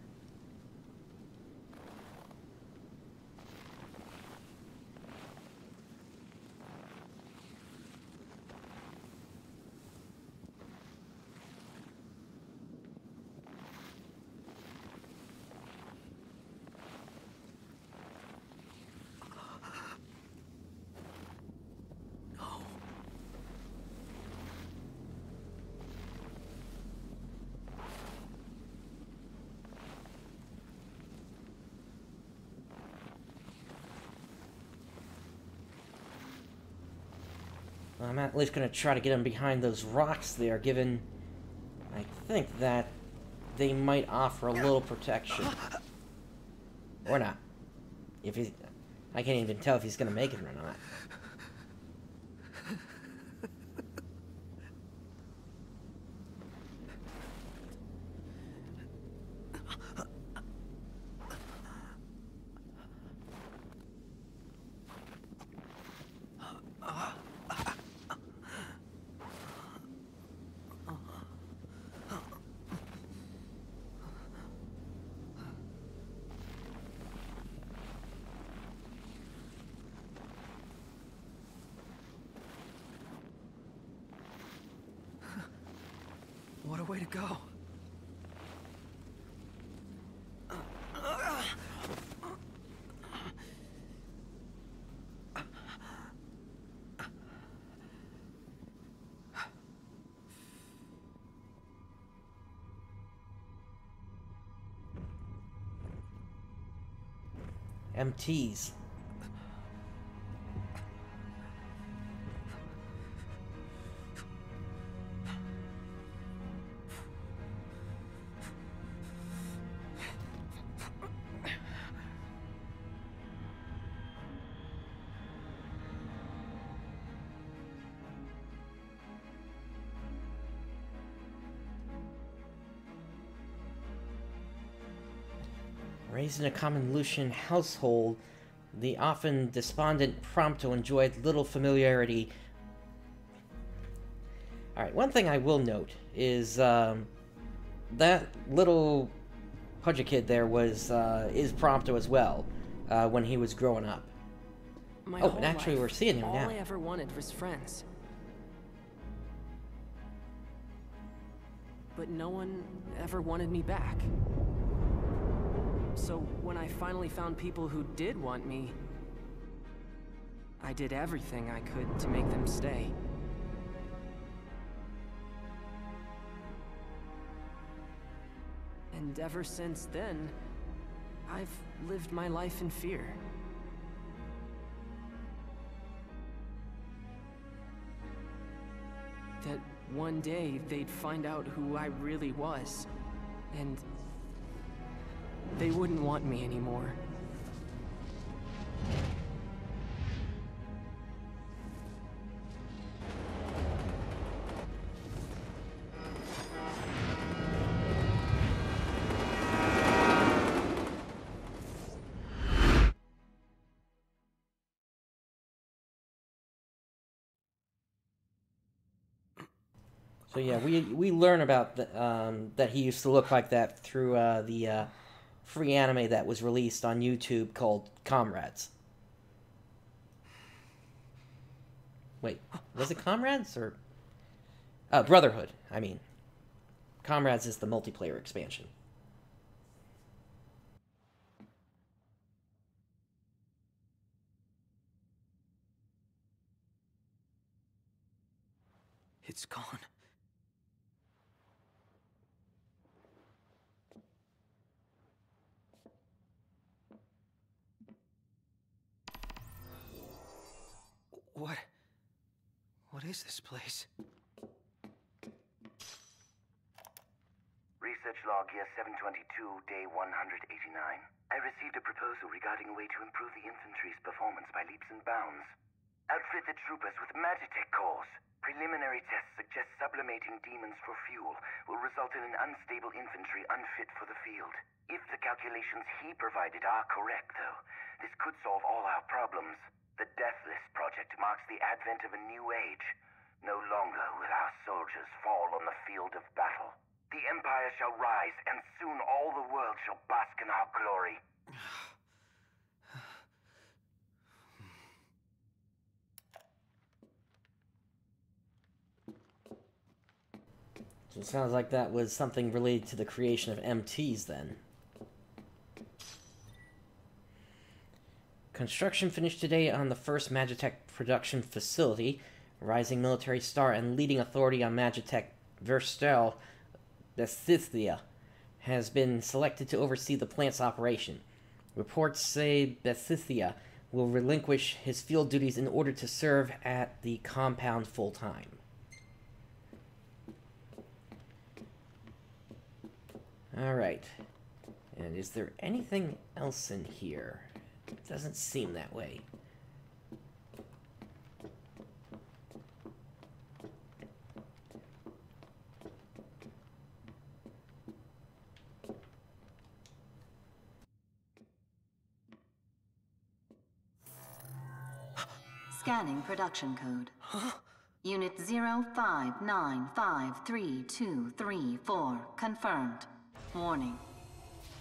I'm at least going to try to get him behind those rocks there, given I think that they might offer a little protection. Or not. If he's... I can't even tell if he's going to make it or not. What a way to go. MTs. Raised in a common Lucian household, the often despondent Prompto enjoyed little familiarity. Alright, one thing I will note is that little pudgy kid there is Prompto as well, when he was growing up. Oh, and actually we're seeing him now. All I ever wanted was friends. But no one ever wanted me back. So when I finally found people who did want me, I did everything I could to make them stay. And ever since then, I've lived my life in fear. That one day they'd find out who I really was, and they wouldn't want me anymore. So yeah, we learn about that he used to look like that through the free anime that was released on YouTube called Comrades. Wait, was it Comrades or Brotherhood? I mean, Comrades is the multiplayer expansion. It's gone. What is this place? Research log year 722, day 189. I received a proposal regarding a way to improve the infantry's performance by leaps and bounds. Outfit the troopers with Magitech cores. Preliminary tests suggest sublimating demons for fuel will result in an unstable infantry unfit for the field. If the calculations he provided are correct, though, this could solve all our problems. The Deathless Project marks the advent of a new age. No longer will our soldiers fall on the field of battle. The Empire shall rise, and soon all the world shall bask in our glory. So it sounds like that was something related to the creation of MTs then. Construction finished today on the first Magitech production facility. Rising military star and leading authority on Magitech, Verstel Besithia, has been selected to oversee the plant's operation. Reports say Besithia will relinquish his field duties in order to serve at the compound full-time. Alright. And is there anything else in here? It doesn't seem that way. Scanning production code. Unit 05953234 confirmed. Warning.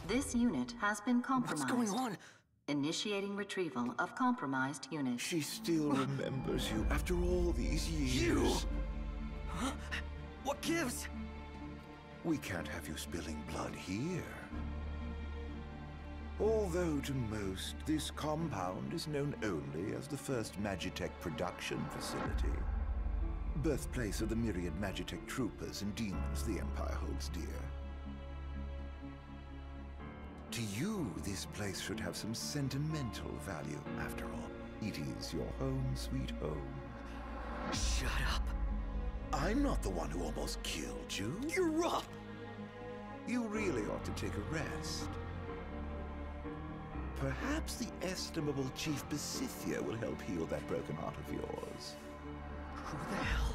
This unit has been compromised. What's going on? Initiating retrieval of compromised unit. She still remembers you after all these years. You? Huh? What gives? We can't have you spilling blood here. Although to most, this compound is known only as the first Magitech production facility. Birthplace of the myriad Magitech troopers and demons the Empire holds dear. To you, this place should have some sentimental value. After all, it is your home, sweet home. Shut up. I'm not the one who almost killed you. You're up! You really ought to take a rest. Perhaps the estimable Chief Besithia will help heal that broken heart of yours. Who the hell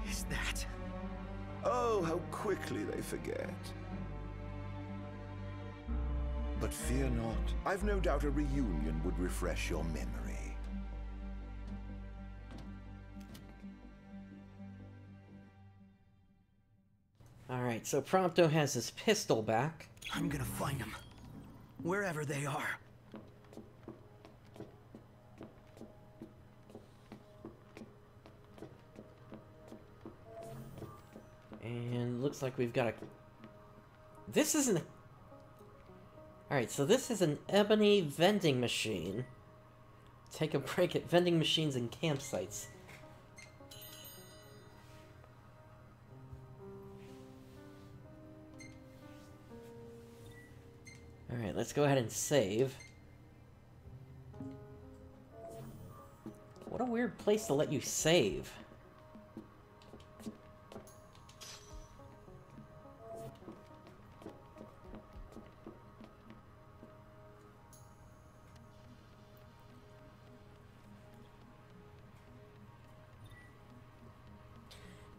is that? Oh, how quickly they forget. But fear not. I've no doubt a reunion would refresh your memory. Alright, so Prompto has his pistol back. I'm gonna find them. Wherever they are. And looks like we've got a... This isn't... Alright, so this is an ebony vending machine. Take a break at vending machines and campsites. Alright, let's go ahead and save. What a weird place to let you save.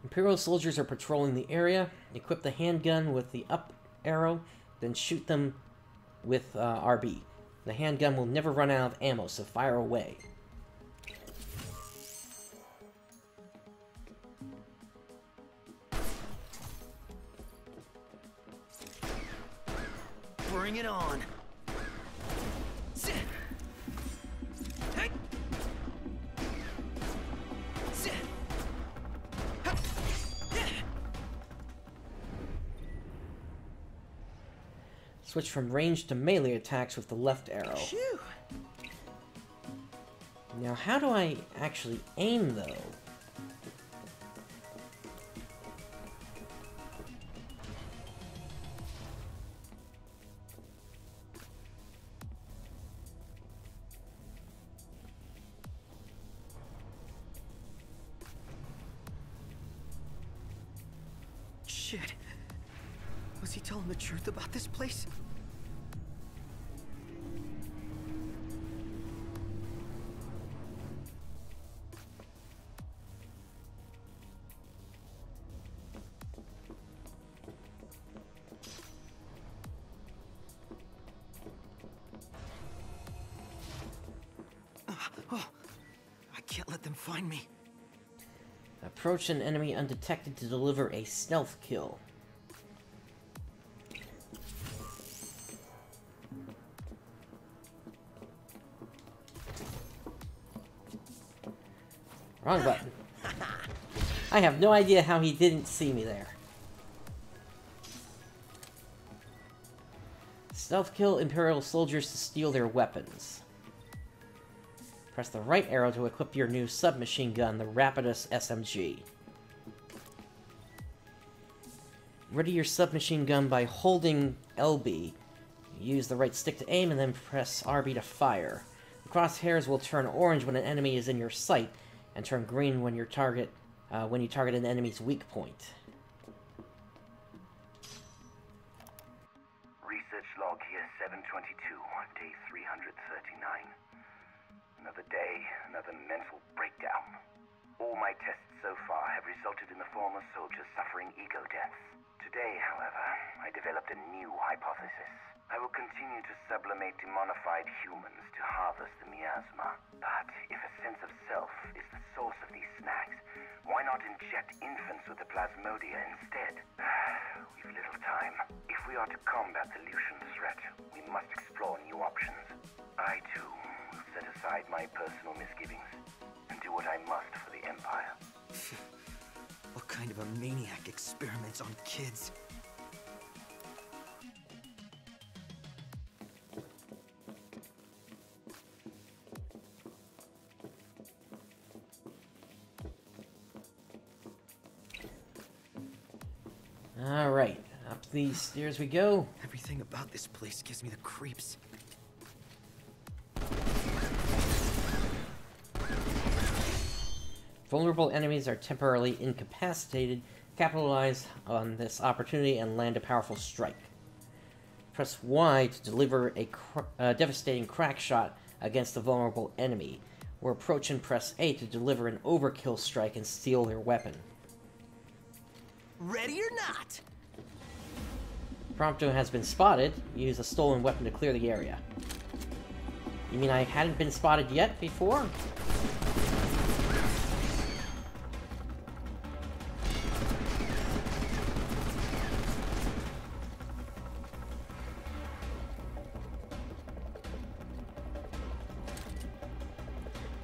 Imperial soldiers are patrolling the area. Equip the handgun with the up arrow, then shoot them with RB. The handgun will never run out of ammo, so fire away. Bring it on. Switch from ranged to melee attacks with the left arrow. Phew. Now, how do I actually aim, though? Shit. Was he telling the truth about this place? I can't let them find me. Approach an enemy undetected to deliver a stealth kill. Wrong button. I have no idea how he didn't see me there. Stealth kill Imperial soldiers to steal their weapons. Press the right arrow to equip your new submachine gun, the Rapidus SMG. Ready your submachine gun by holding LB. Use the right stick to aim and then press RB to fire. The crosshairs will turn orange when an enemy is in your sight, and turn green when you target an enemy's weak point. Research log here, 722, day 339. Another day, another mental breakdown. All my tests so far have resulted in the former soldiers suffering ego deaths. Today, however, I developed a new hypothesis. I will continue to sublimate demonified humans to harvest the miasma. But if a sense of self is the source of these snacks, why not inject infants with the plasmodia instead? We've little time. If we are to combat the Lucian threat, we must explore new options. I, too, will set aside my personal misgivings and do what I must for the Empire. What kind of a maniac experiments on kids? Alright, up these stairs we go. Everything about this place gives me the creeps. Vulnerable enemies are temporarily incapacitated. Capitalize on this opportunity and land a powerful strike. Press Y to deliver a devastating crack shot against the vulnerable enemy, or approach and press A to deliver an overkill strike and steal their weapon. Ready or not? Prompto has been spotted. Use a stolen weapon to clear the area. You mean I hadn't been spotted yet before?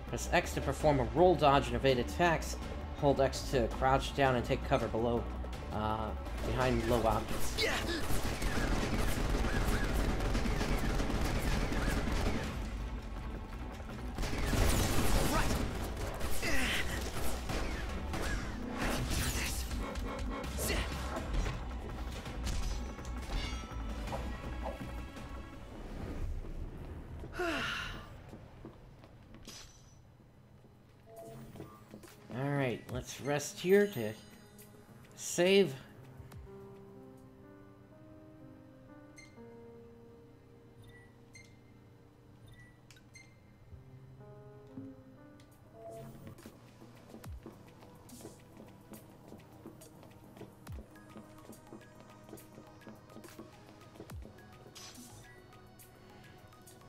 Press X to perform a roll dodge and evade attacks. Hold X to crouch down and take cover below, behind low objects. Alright, let's rest here to save.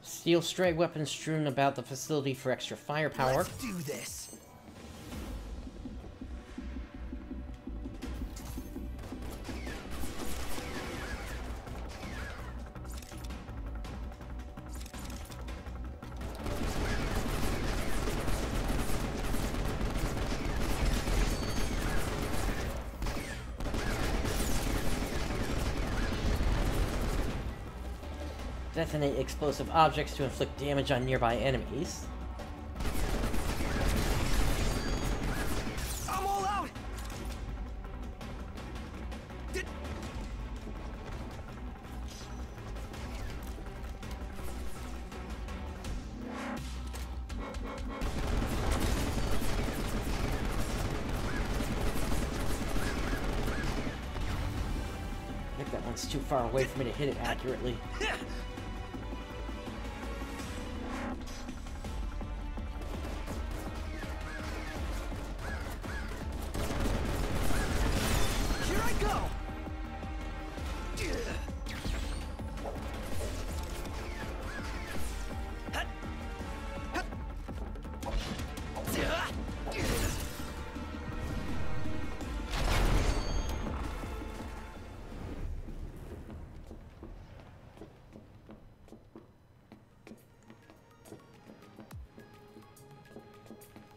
Steel stray weapons strewn about the facility for extra firepower. Let's do this. Detonate explosive objects to inflict damage on nearby enemies. I'm all out. I think that one's too far away for me to hit it accurately.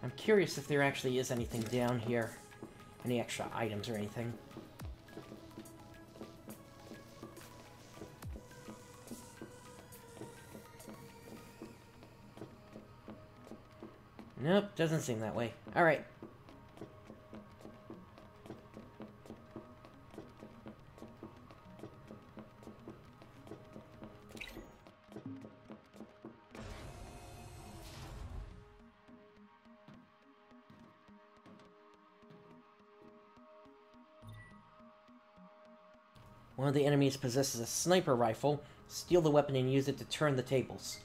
I'm curious if there actually is anything down here. Any extra items or anything. Nope, doesn't seem that way. Alright. One of the enemies possesses a sniper rifle. Steal the weapon and use it to turn the tables.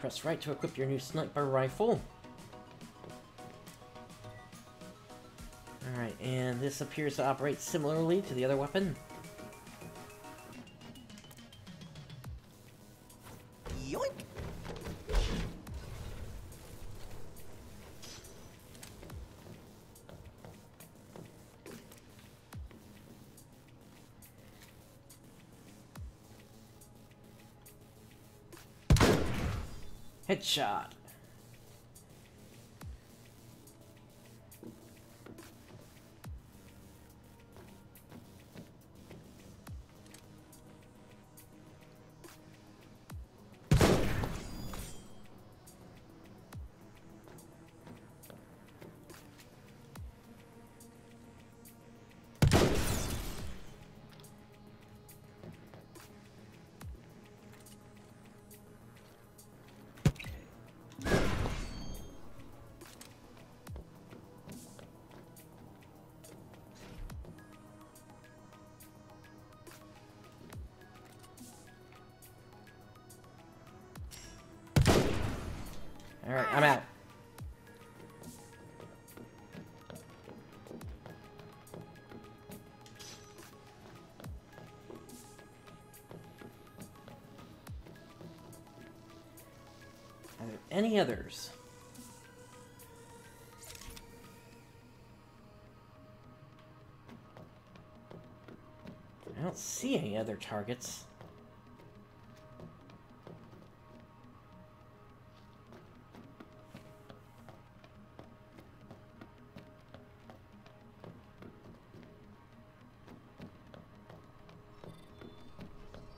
Press right to equip your new sniper rifle. Alright, and this appears to operate similarly to the other weapon. Yoink! Headshot. Are there any others? I don't see any other targets.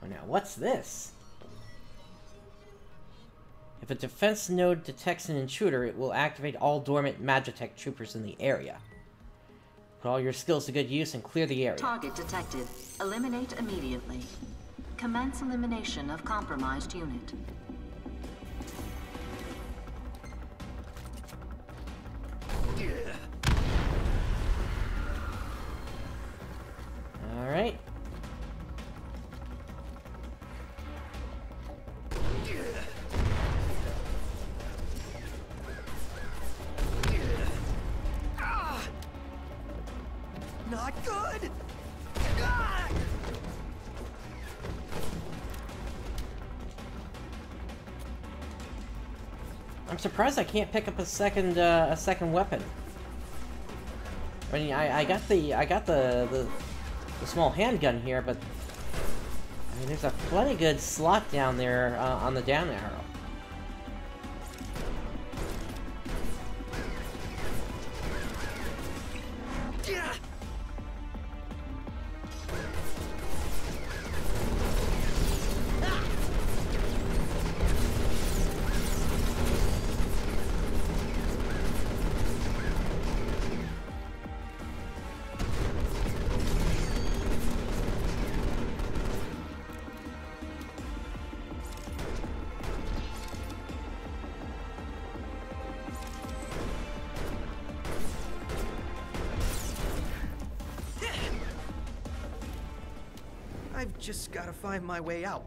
Oh, now what's this? If a defense node detects an intruder, it will activate all dormant Magitech troopers in the area. Put all your skills to good use and clear the area. Target detected. Eliminate immediately. Commence elimination of compromised unit. All right. Not good! I'm surprised I can't pick up a second weapon. I mean, I got the small handgun here, but I mean, there's a plenty good slot down there on the down arrow. I've just gotta find my way out.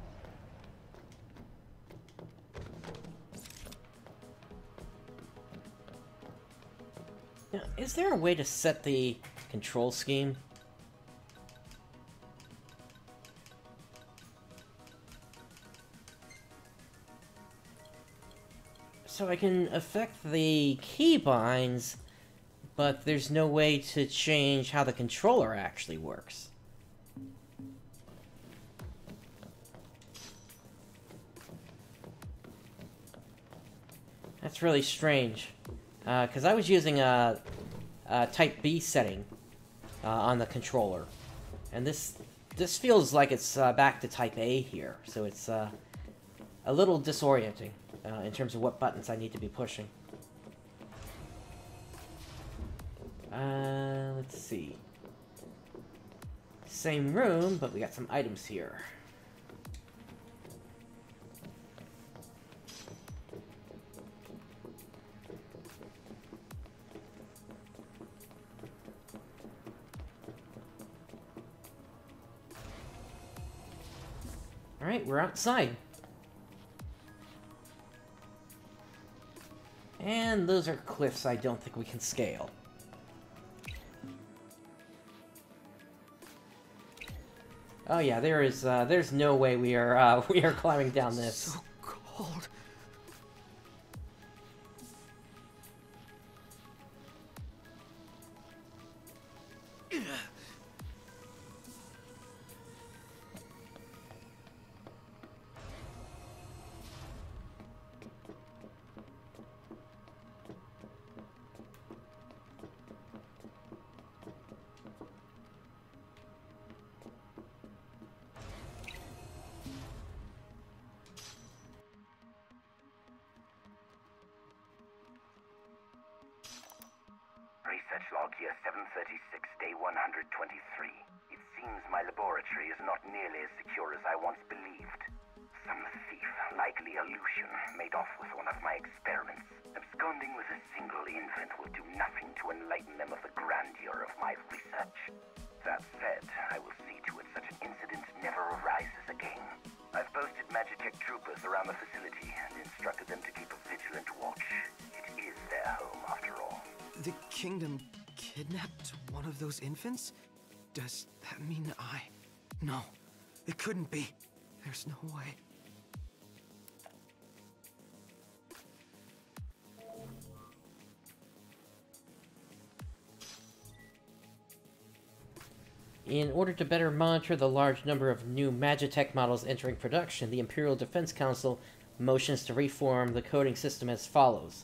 Now, is there a way to set the control scheme? So I can affect the keybinds, but there's no way to change how the controller actually works. That's really strange, because I was using a Type B setting on the controller, and this feels like it's back to Type A here, so it's a little disorienting in terms of what buttons I need to be pushing. Let's see. Same room, but we got some items here. Alright, we're outside. And those are cliffs I don't think we can scale. Oh yeah, there's no way we are climbing down this. So cold. Research log here, 736, day 123. It seems my laboratory is not nearly as secure as I once believed. Some thief, likely a Lucian, made off with one of my experiments. Absconding with a single infant will do nothing to enlighten them of the grandeur of my research. That said, I will see to it such an incident never arises again. I've posted Magitech troopers around the facility and instructed them to keep a vigilant watch. It is their home, after all. The kingdom kidnapped one of those infants? Does that mean I... No, it couldn't be. There's no way. In order to better monitor the large number of new Magitech models entering production, the Imperial Defense Council motions to reform the coding system as follows.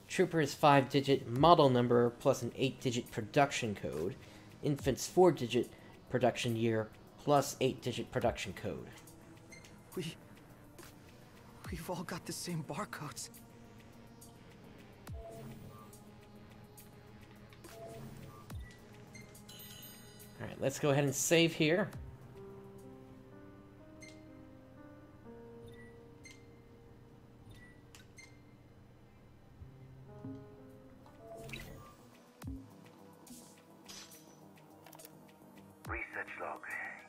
Trooper's 5-digit model number plus an 8-digit production code. Infant's 4-digit production year plus 8-digit production code. We've all got the same barcodes. Alright, let's go ahead and save here. Research log,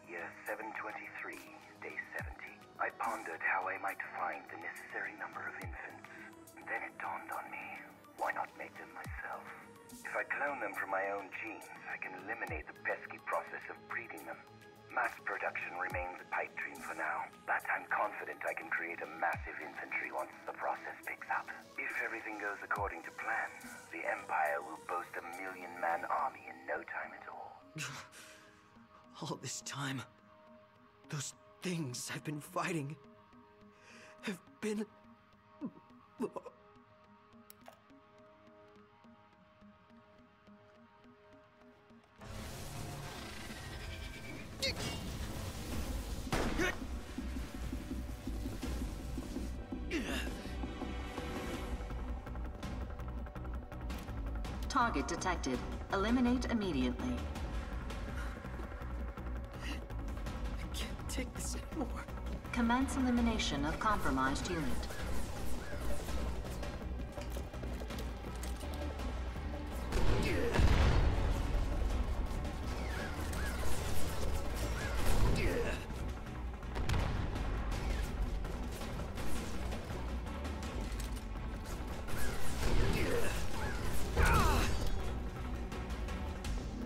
year 723, day 70. I pondered how I might find the necessary number of infants. Then it dawned on me, why not make them myself? If I clone them from my own genes, I can eliminate the pesky process of breeding them. Mass production remains a pipe dream for now, but I'm confident I can create a massive infantry once the process picks up. If everything goes according to plan, the Empire will boast a 1,000,000-man army in no time at all. All this time, those things I've been fighting have been... Target detected. Eliminate immediately. I can't take this anymore. Commence elimination of compromised unit.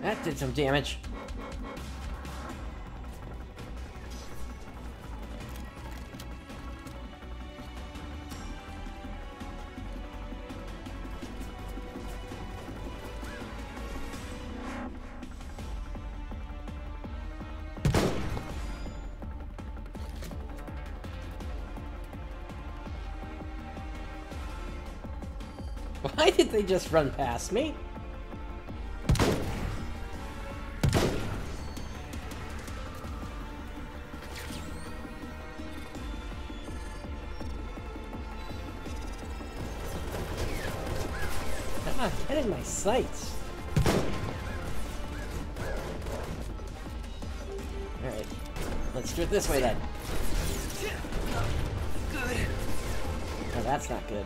That did some damage. Why did they just run past me? Get in my sights. Alright. Let's do it this way then. Good. Oh, that's not good.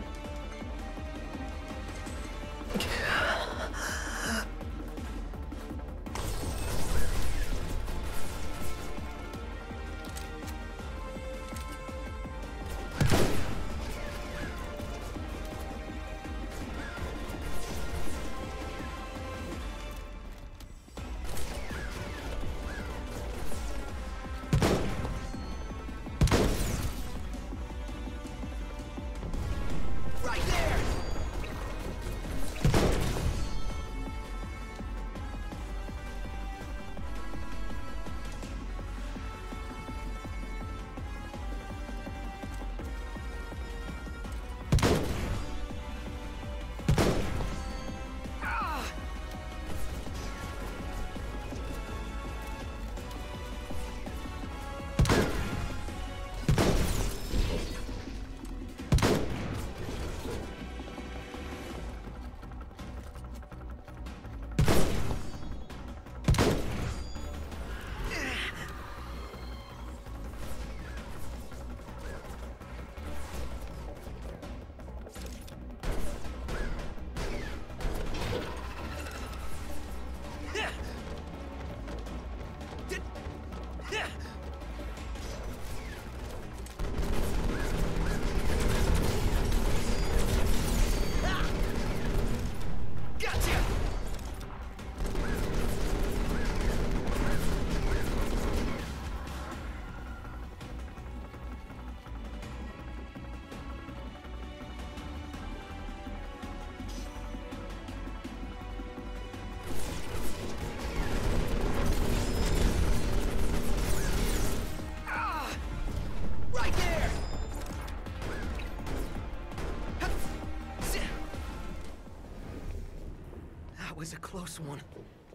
was a close one.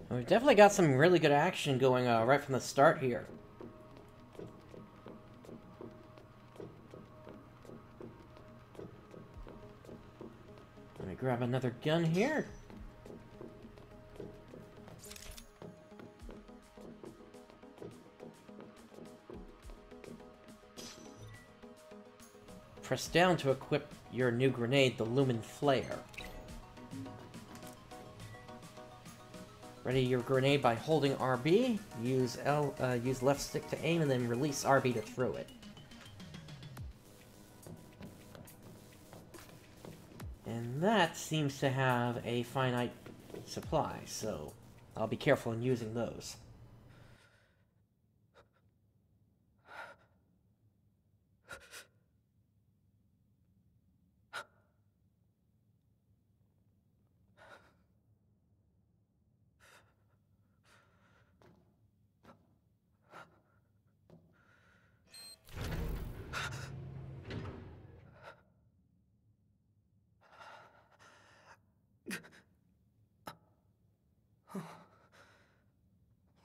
We've definitely got some really good action going right from the start here. Let me grab another gun here. Press down to equip your new grenade, the Lumen Flare. Ready your grenade by holding RB. Use left stick to aim, and then release RB to throw it. And that seems to have a finite supply, so I'll be careful in using those.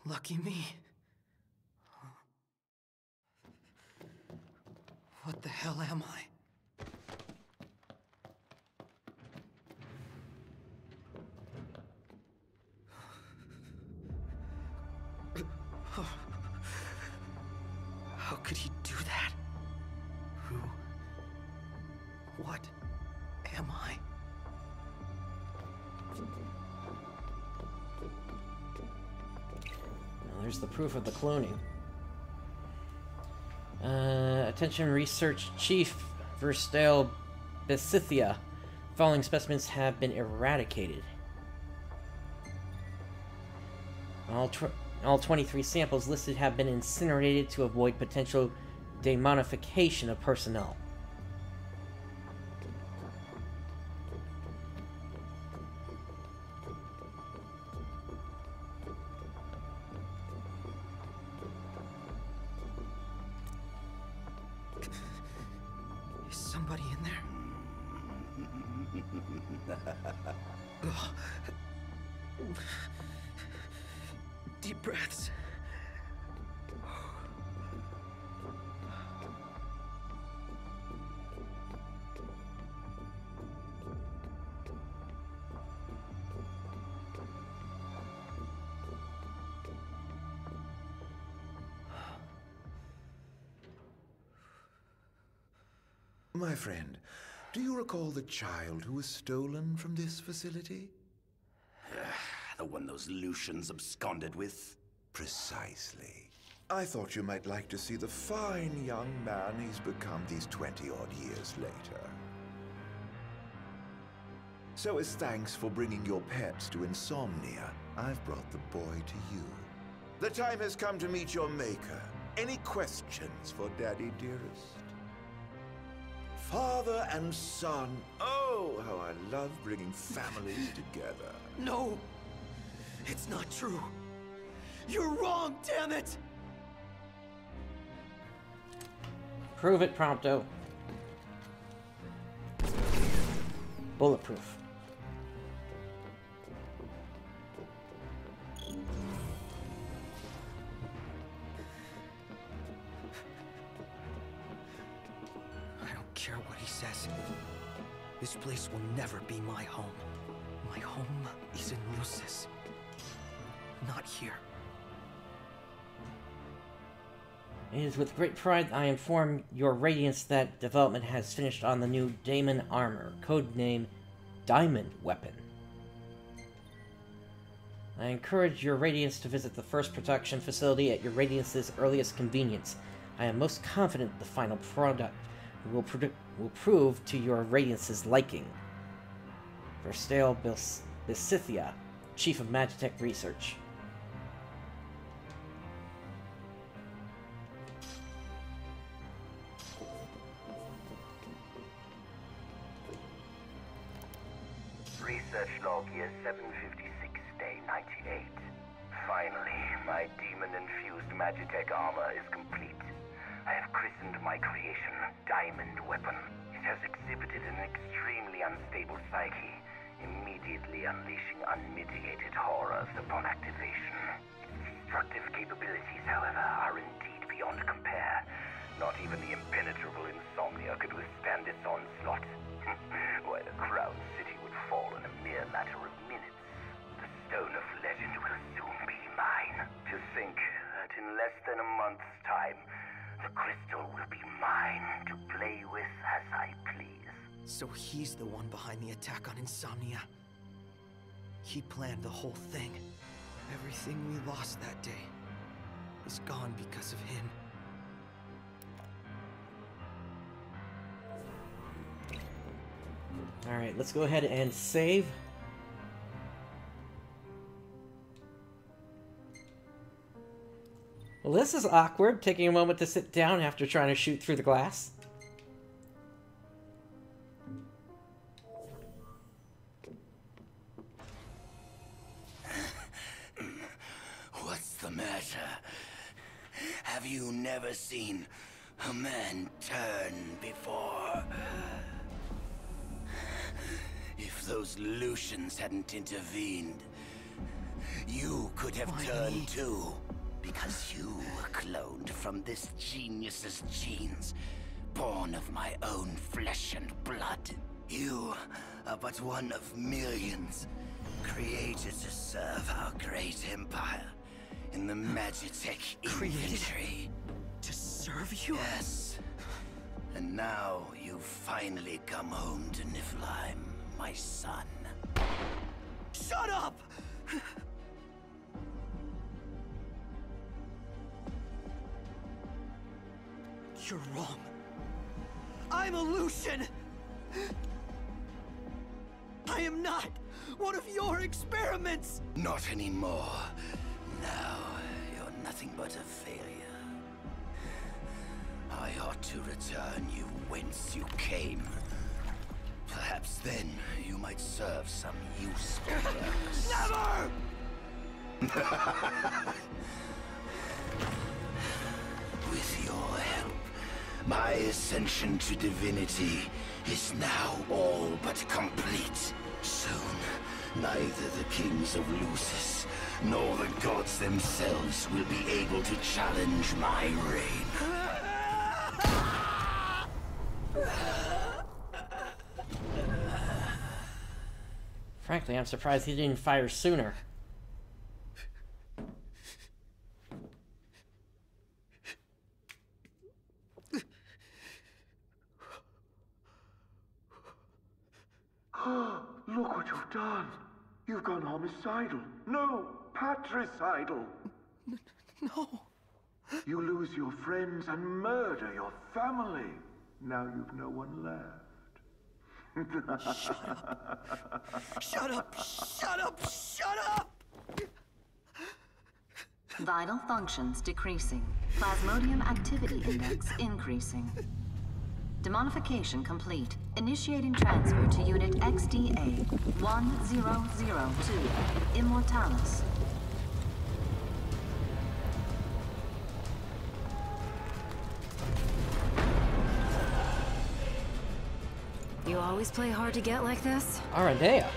Lucky me. What the hell am I? How could he do that? Who? What am I? There's the proof of the cloning. Attention Research Chief Verstale Besithia. Following specimens have been eradicated. All 23 samples listed have been incinerated to avoid potential demonification of personnel. Is somebody in there? Deep breaths. My friend, do you recall the child who was stolen from this facility? The one those Lucians absconded with? Precisely. I thought you might like to see the fine young man he's become these 20-odd years later. So as thanks for bringing your pets to Insomnia, I've brought the boy to you. The time has come to meet your maker. Any questions for Daddy, dearest? Father and son. Oh, how I love bringing families together. No! It's not true! You're wrong, damn it! Prove it, Prompto. Bulletproof. I don't care what he says. This place will never be my home. My home is in Lucis. Not here. It is with great pride I inform your Radiance that development has finished on the new Daemon armor, codename Diamond Weapon. I encourage your Radiance to visit the first production facility at your Radiance's earliest convenience. I am most confident the final product will prove to your Radiance's liking. Verstale Besithia, Chief of Magitech Research. Research log year 756, day 98. Finally, my demon-infused Magitech armor is complete. I have christened my creation Diamond Weapon. It has exhibited an extremely unstable psyche, immediately unleashing unmitigated horrors upon activation. Its destructive capabilities, however, are indeed beyond compare. Not even the impenetrable insomnia could withstand its onslaught. Why, the Crown City would fall in a mere matter of minutes. The Stone of Legend will soon be mine. To think that in less than a month's time, the crystal will be mine to play with as I please. So he's the one behind the attack on Insomnia. He planned the whole thing. Everything we lost that day is gone because of him. Alright, let's go ahead and save. Well, this is awkward, taking a moment to sit down after trying to shoot through the glass. What's the matter? Have you never seen a man turn before? If those Lucians hadn't intervened, you could have turned too. Because you were cloned from this genius's genes, born of my own flesh and blood. You are but one of millions, created to serve our great empire in the Magitech inventory. To serve you? Yes. And now you've finally come home to Niflheim, my son. Shut up! You're wrong. I'm a Lucian! I am not one of your experiments! Not anymore. Now, you're nothing but a failure. I ought to return you whence you came. Perhaps then you might serve some useful purpose. Never! With your help, my ascension to divinity is now all but complete. Soon, neither the kings of Lucis nor the gods themselves will be able to challenge my reign. Frankly, I'm surprised he didn't fire sooner. Look what you've done. You've gone homicidal. No, patricidal. No. You lose your friends and murder your family. Now you've no one left. Shut up. Shut up. Shut up. Shut up. Vital functions decreasing. Plasmodium activity index increasing. Demonification complete. Initiating transfer to Unit XDA 1002, Immortalis. You always play hard to get like this? Aranea.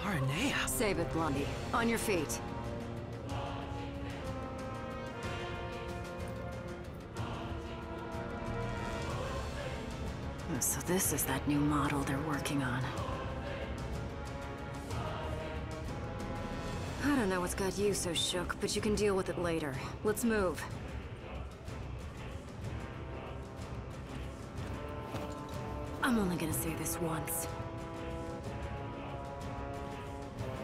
Aranea? Save it, Blondie. On your feet. So this is that new model they're working on. I don't know what's got you so shook, but you can deal with it later. Let's move. I'm only gonna say this once.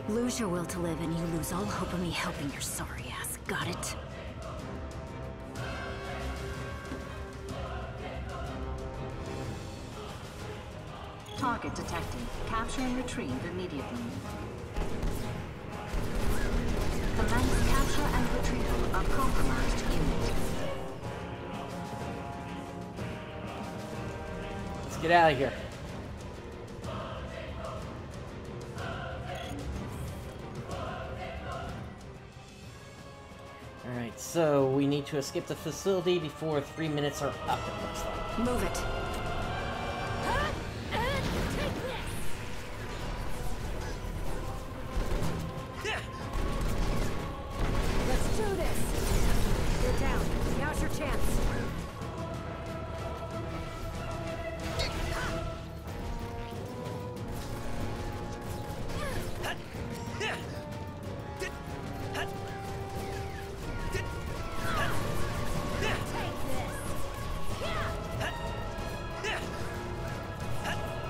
Lose your will to live and you lose all hope of me helping your sorry ass. Got it? Target detected. Capture and retrieve immediately. Commence capture and retrieval of compromised unit. Let's get out of here. Alright, so we need to escape the facility before 3 minutes are up, it looks like. Move it. this. You're down. Now's your chance.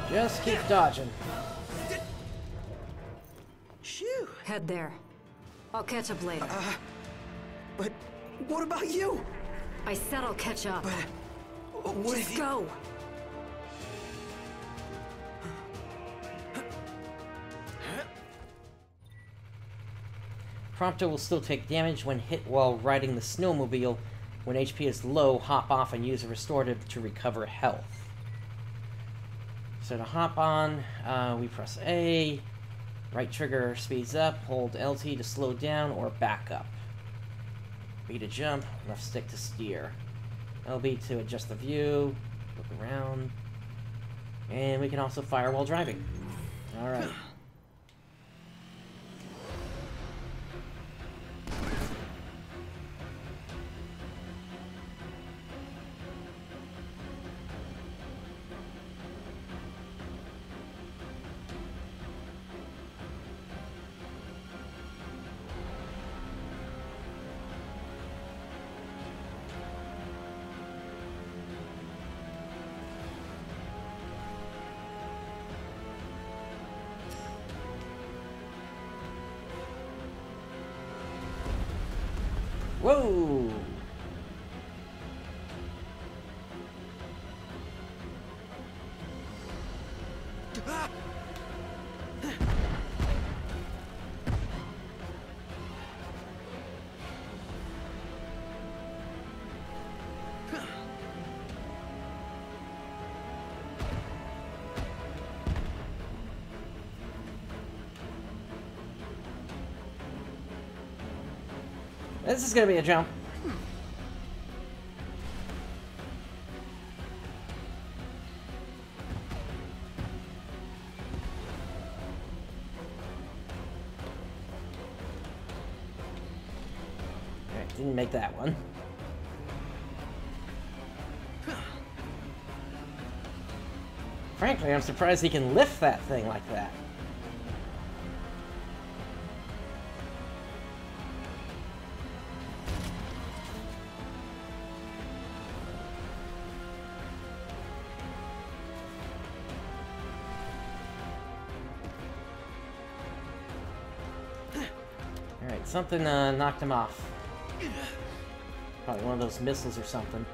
Just keep dodging. Shoo! Head there. I'll catch up later. But what about you? I said I'll catch up. But what Just if you... go. Prompto will still take damage when hit while riding the snowmobile. When HP is low, hop off and use a restorative to recover health. So to hop on, we press A, right trigger speeds up, hold LT to slow down or back up. B to jump, left stick to steer. LB to adjust the view, look around, and we can also fire while driving. Alright. Whoa! This is gonna be a jump. Alright, didn't make that one. Frankly, I'm surprised he can lift that thing like that. Alright, something knocked him off. Probably one of those missiles or something.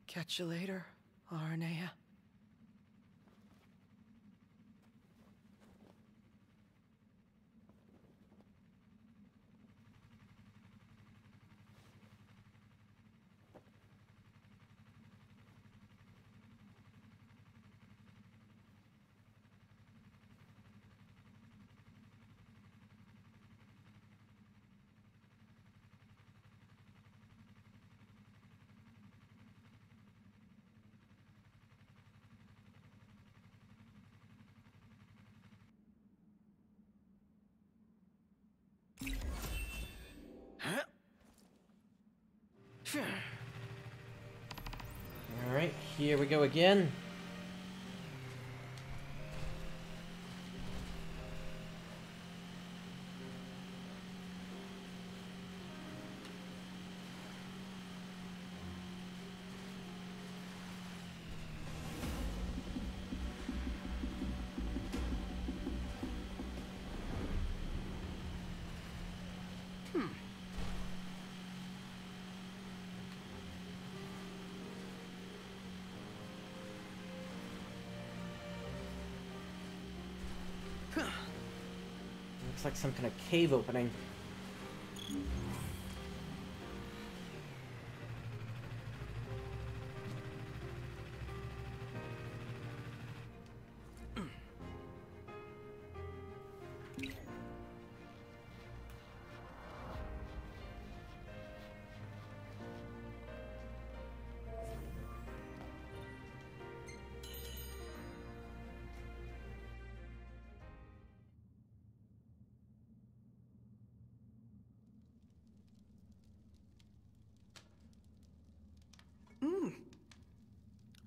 Catch you later, Arnea. Alright, here we go again. Looks like some kind of cave opening.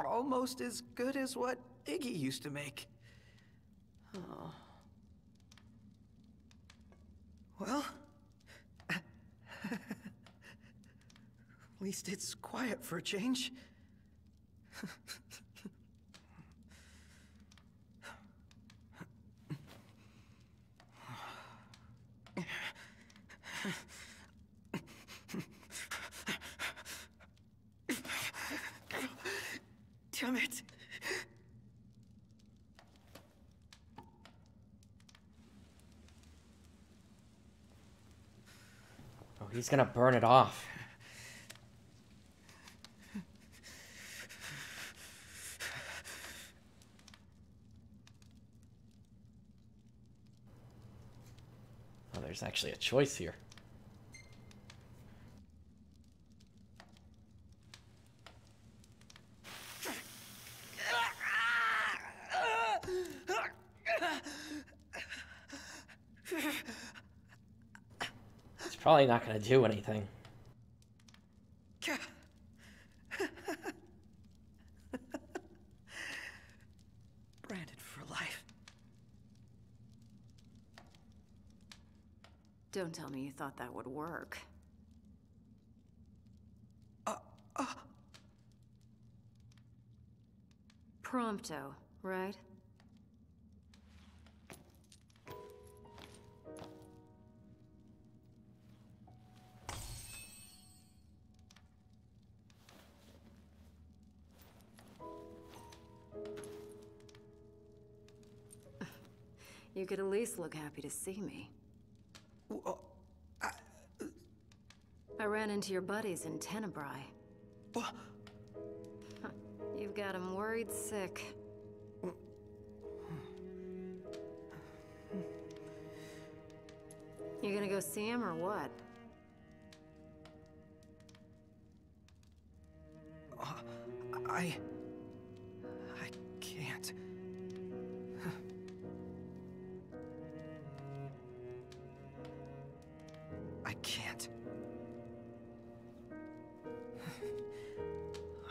Almost as good as what Iggy used to make. Oh. Well, at least it's quiet for a change. Damn it. Oh, he's gonna burn it off. Oh, there's actually a choice here. It's probably not going to do anything. Branded for life. Don't tell me you thought that would work. Prompto, right? You could at least look happy to see me. I ran into your buddies in Tenebrae. You've got them worried sick. You gonna go see him or what? I can't. I can't.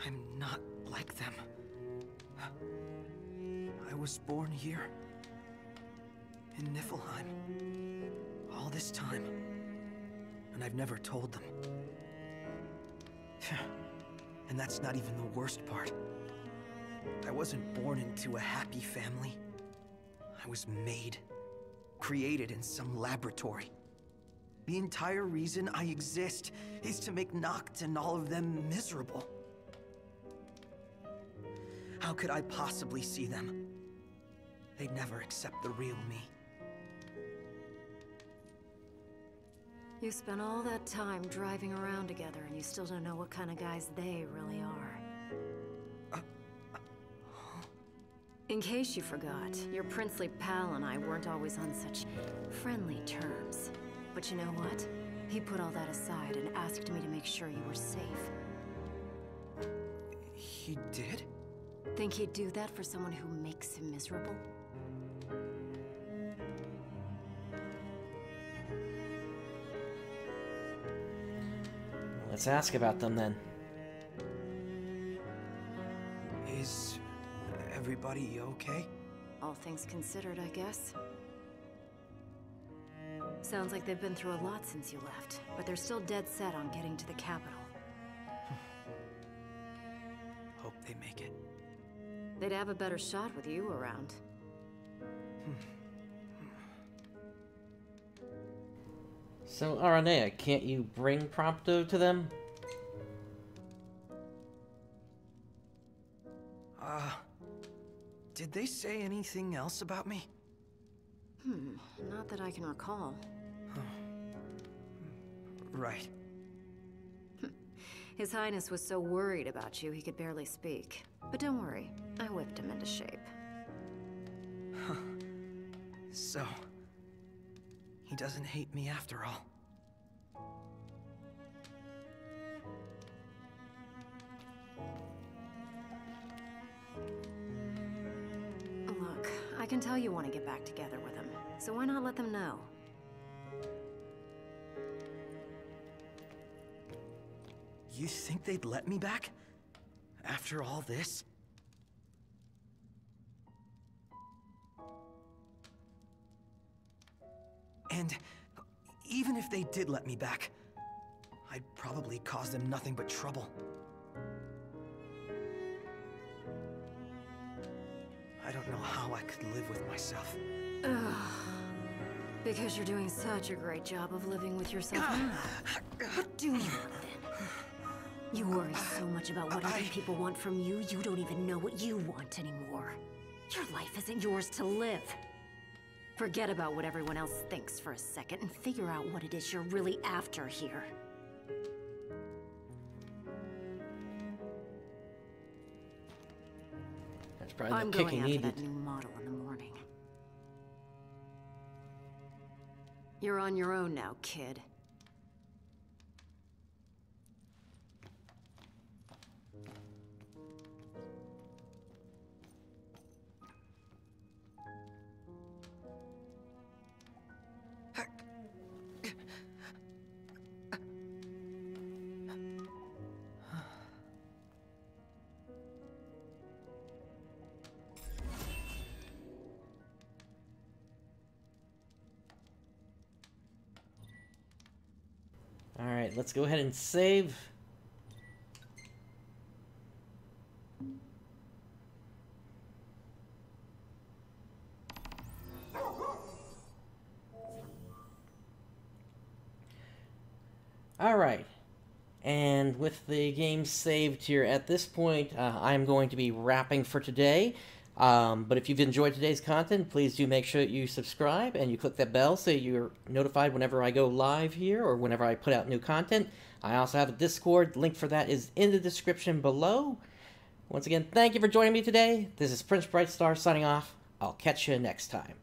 I'm not like them. I was born here, in Niflheim, all this time, and I've never told them. And that's not even the worst part. I wasn't born into a happy family. I was made, created in some laboratory. The entire reason I exist is to make Noct and all of them miserable. How could I possibly see them? They'd never accept the real me. You spent all that time driving around together and you still don't know what kind of guys they really are. In case you forgot, your princely pal and I weren't always on such friendly terms. But you know what? He put all that aside and asked me to make sure you were safe. He did? Think he'd do that for someone who makes him miserable? Let's ask about them then. Is everybody okay? All things considered, I guess. Sounds like they've been through a lot since you left, but they're still dead set on getting to the capital. Hope they make it. They'd have a better shot with you around. So, Aranea, can't you bring Prompto to them? Did they say anything else about me? Not that I can recall. Right. His Highness was so worried about you he could barely speak. But don't worry, I whipped him into shape. So, he doesn't hate me after all. Look, I can tell you want to get back together with him, so why not let them know? You think they'd let me back? After all this? And even if they did let me back, I'd probably cause them nothing but trouble. I don't know how I could live with myself. Ugh. Because you're doing such a great job of living with yourself now. What do you want then? You worry so much about what other people want from you, you don't even know what you want anymore. Your life isn't yours to live. Forget about what everyone else thinks for a second and figure out what it is you're really after here. That's probably I'm the going kicking after needed. that new model in the morning. You're on your own now, kid. Alright, let's go ahead and save. Alright, and with the game saved here at this point, I'm going to be wrapping for today. But if you've enjoyed today's content, please do make sure that you subscribe and you click that bell so you're notified whenever I go live here or whenever I put out new content. I also have a Discord. The link for that is in the description below. Once again, thank you for joining me today. This is PrinceBrightstar signing off. I'll catch you next time.